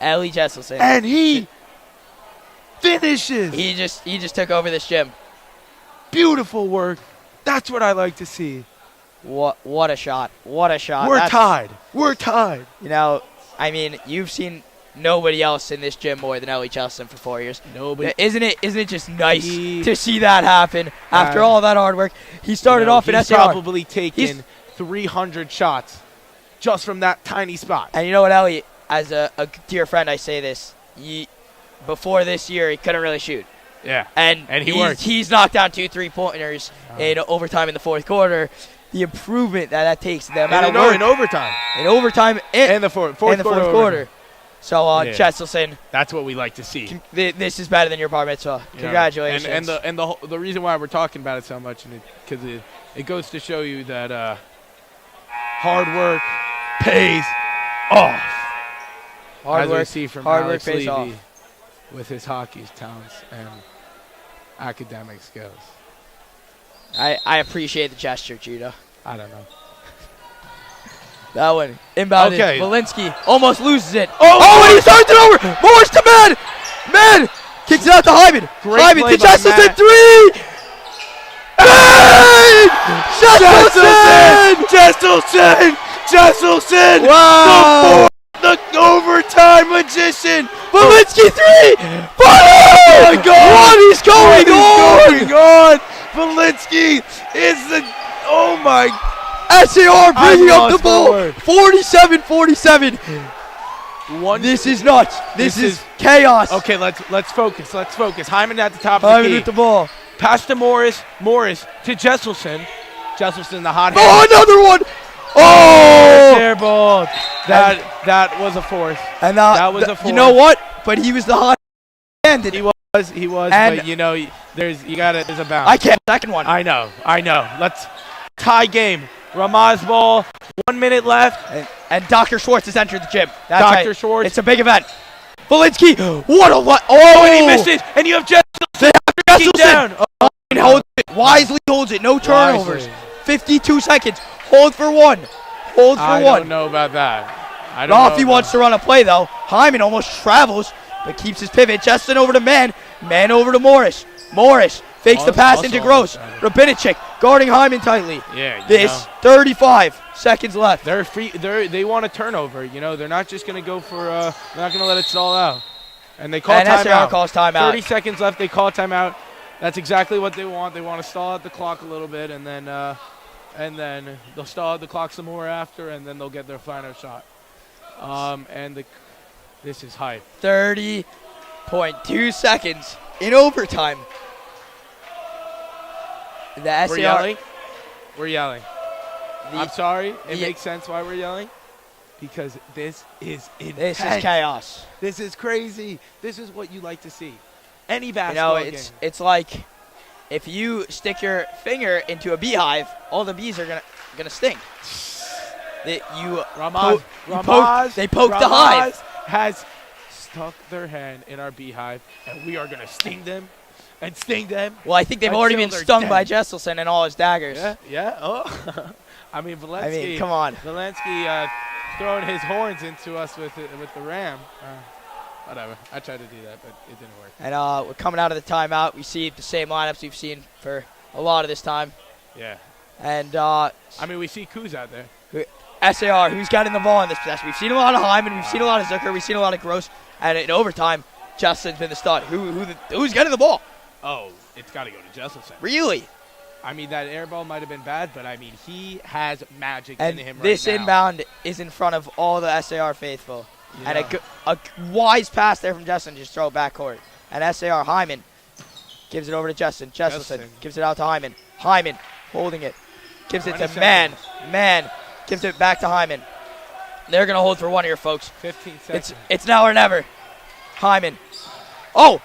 Ellie Jesselson. and he finishes. He just took over this gym. Beautiful work. That's what I like to see. What a shot. What a shot. We're tied. We're tied. You know, I mean, you've seen nobody else in this gym more than Ellie Jesselson for 4 years. Nobody. Isn't it just nice to see that happen after all that hard work? He started off in he's SAR. probably taken 300 shots just from that tiny spot. And you know what, Ellie, as a dear friend, I say this. Before this year, he couldn't really shoot. Yeah. And he's knocked down 2 3-pointers in overtime in the fourth quarter. The improvement that takes, the amount of work. In overtime. In overtime And the fourth quarter. So, Jesselson, that's what we like to see. this is better than your bar mitzvah. Congratulations. And the reason why we're talking about it so much, because it goes to show you that hard work pays off. Hard work, we see from hard Alex work pays Levy off. with his hockey talents and academic skills. I appreciate the gesture, Judah. I don't know. That one. Inbounded. Okay. Volinsky almost loses it. Oh, and he turns it over. Morris to Man. Man kicks it out to Hyman. Great Hyman play to by Jesselson. Matt. 3. Bang! Jesselson! Wow. The overtime magician! Volinsky 3. Oh my God! What is going on? Volinsky is the... Oh my... SAR bringing up the lost ball. my word. 47-47. This is nuts. This is chaos. Okay, let's focus. Let's focus. Hyman at the top of Hyman the key. with the ball. Pass to Morris. Morris to Jesselson. Jesselson, the hot hand. Oh, another one. Oh! Air ball. That was a fourth. And that was a fourth. You know what? But he was the hot hand. He was. And but you know, there's a bounce. I can't. Second one. I know. Let's tie game. Ramaz ball. 1 minute left. And Dr. Schwartz has entered the gym. That's Dr. right. Schwartz. It's a big event. Volinsky. What a what? Oh, and he missed it. And you have Jesselson down. Oh, Holds it. Wisely holds it. No turnovers. Wisely. 52 seconds. Hold for one. Hold for I one. don't know about that. I don't Not know if he about wants to run a play, though. Hyman almost travels, but keeps his pivot. Justin over to Man. Man over to Morris. Morris fakes the pass into Gross. Rabinicic guarding Hyman tightly. Yeah. This 35. seconds left. They're free. They want a turnover. You know, they're not just gonna go for. They're not gonna let it stall out. And they call And SAR timeout. calls timeout. 30 seconds left. They call timeout. That's exactly what they want. They want to stall out the clock a little bit, and then they'll stall out the clock some more after, and then they'll get their final shot. This is hype. 30.2 seconds in overtime. The SAR. We're yelling. We're yelling. The- I'm sorry. It the- makes sense why we're yelling. Because this is intense. This is chaos. This is crazy. This is what you like to see. Any You basketball know, game. it's like if you stick your finger into a beehive, all the bees are gonna sting. They Ramaz poked the hive. has stuck their hand in our beehive, and we are gonna sting them and sting them. Well, I think they've already been Until they're stung dead. by Jesselson and all his daggers. Yeah. Oh, I mean, Valensky. come on. Valensky throwing his horns into us with the ram. Whatever. I tried to do that, but it didn't work. And we're coming out of the timeout. We see the same lineups we've seen for a lot of this time. Yeah. And I mean, we see Kuz out there. SAR, who's gotten the ball in this possession. We've seen a lot of Hyman. We've seen a lot of Zucker. We've seen a lot of Gross. And in overtime, Justin's been the stud. Who's getting the ball? Oh, it's got to go to Jesselson. Really? I mean, that air ball might have been bad, but I mean, he has magic And in him this right now. inbound is in front of all the SAR faithful. Yeah. And a wise pass there from Justin, just throw it backcourt. And SAR, Hyman, gives it over to Justin. Jesselson gives it out to Hyman. Hyman holding it. Gives it to 20 Man. seconds. Man gives it back to Hyman. They're going to hold for one here, folks. 15 seconds. It's now or never. Hyman. Oh!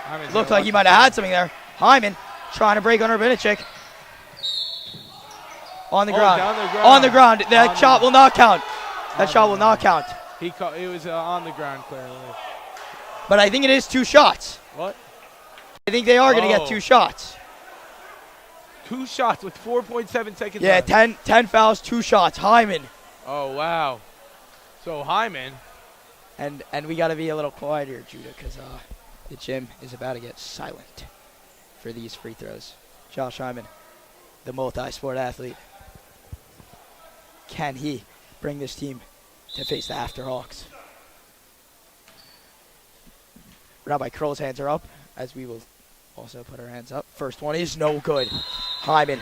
Hyman's Looked gonna like he watch might have had something there. Hyman trying to break under Vinicek. On the ground. down the ground. On the ground. That On shot the- will not count. That On shot the will not count. It was on the ground, clearly. But I think it is 2 shots. What? I think they are going to get Oh. 2 shots. 2 shots with 4.7 seconds Yeah, left. 10 fouls, 2 shots. Hyman. Oh, wow. So, Hyman. And we got to be a little quiet here, Judah, because the gym is about to get silent for these free throws. Josh Hyman, the multi-sport athlete. Can he bring this team to face the Afterhawks? Rabbi Kroll's hands are up, as we will also put our hands up. First one is no good. Hyman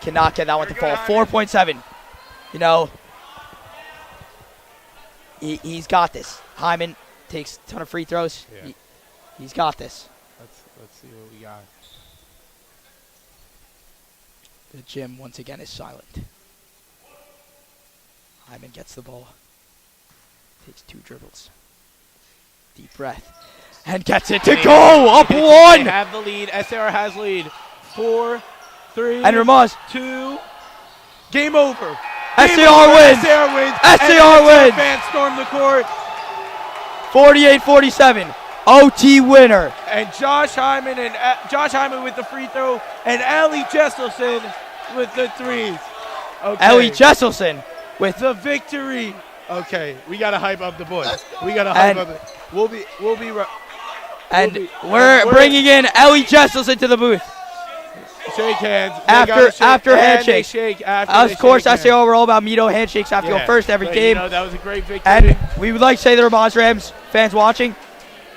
cannot get that one to fall. 4.7. You know, he's got this. Hyman takes a ton of free throws. Yeah. He's got this. Let's see what we got. The gym once again is silent. Hyman gets the ball. Takes 2 dribbles. Deep breath. And gets it to go! Up They 1! have the lead. SAR has lead. 4, 3, And Ramaz. 2. Game over. SAR wins! SAR wins. SAR And wins! fans storm the court. 48-47. OT winner. And Josh Hyman with the free throw, and Ellie Jesselson with the threes. Okay. Ellie Jesselson with the victory. Okay, we gotta hype up the boys. We gotta hype up. We'll be right. and we're bringing in Ellie Jesselson to the booth. Shake hands. After and handshake. They shake after Of course, they shake SAR, we're all about Mito handshakes after hands. go first every But, game. You know, that was a great victory. And we would like to say to the Ramaz Rams fans watching,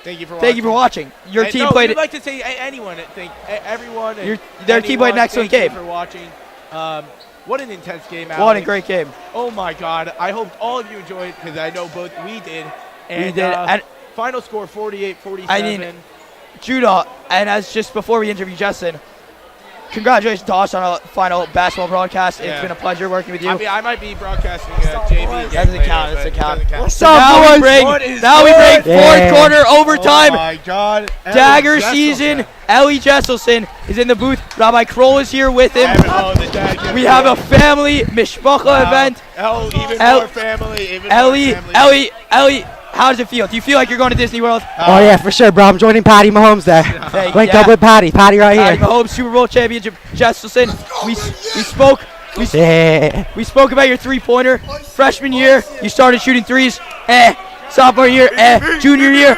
Thank you for watching. Your And team no, played we'd like to say anyone. Thank everyone. And their team played an excellent thank you game. for watching. What an intense game, What a Alex. great game. Oh my God! I hope all of you enjoyed because I know both we did. And, We did. And final score 48-47. I mean, Judah, and as just before we interview Justin, congratulations to us on a final basketball broadcast. It's Yeah. been a pleasure working with you. I mean, I might be broadcasting JV. That doesn't count. That doesn't count. So now we bring What is Now we bring good? fourth quarter overtime. Oh my God! Dagger Ellie season. Jesselson. Ellie Jesselson is in the booth. Rabbi Kroll is here with him. Oh, the Dagger. We have a family mishpacha event. Even El- more family. Even Ellie, more family. Ellie, how does it feel? Do you feel like you're going to Disney World? Oh yeah, for sure, bro. I'm joining Patty Mahomes there. Hey, Linked yeah. up with Patty. Patty right Patty here. Mahomes, Super Bowl championship, Jesselson. We spoke Yeah. about your 3-pointer freshman year. You started shooting threes. Sophomore year, junior year,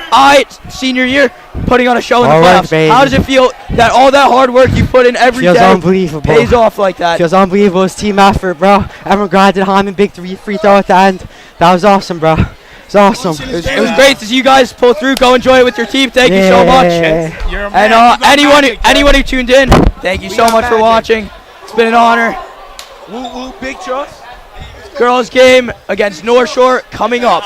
senior year, putting on a show in the All right, playoffs. baby. How does it feel that all that hard work you put in every Feels day unbelievable. pays off like that? Feels unbelievable. It's team effort, bro. Everyone grinded hard and big free throw at the end. That was awesome, bro. It's awesome. It was great to see you guys pull through. Go enjoy it with your team. Thank you so much. You're a And man. You got anyone who tuned in, thank you so got much for magic. watching. It's been an honor. Woo woo, big trust. Girls game against North Shore coming up.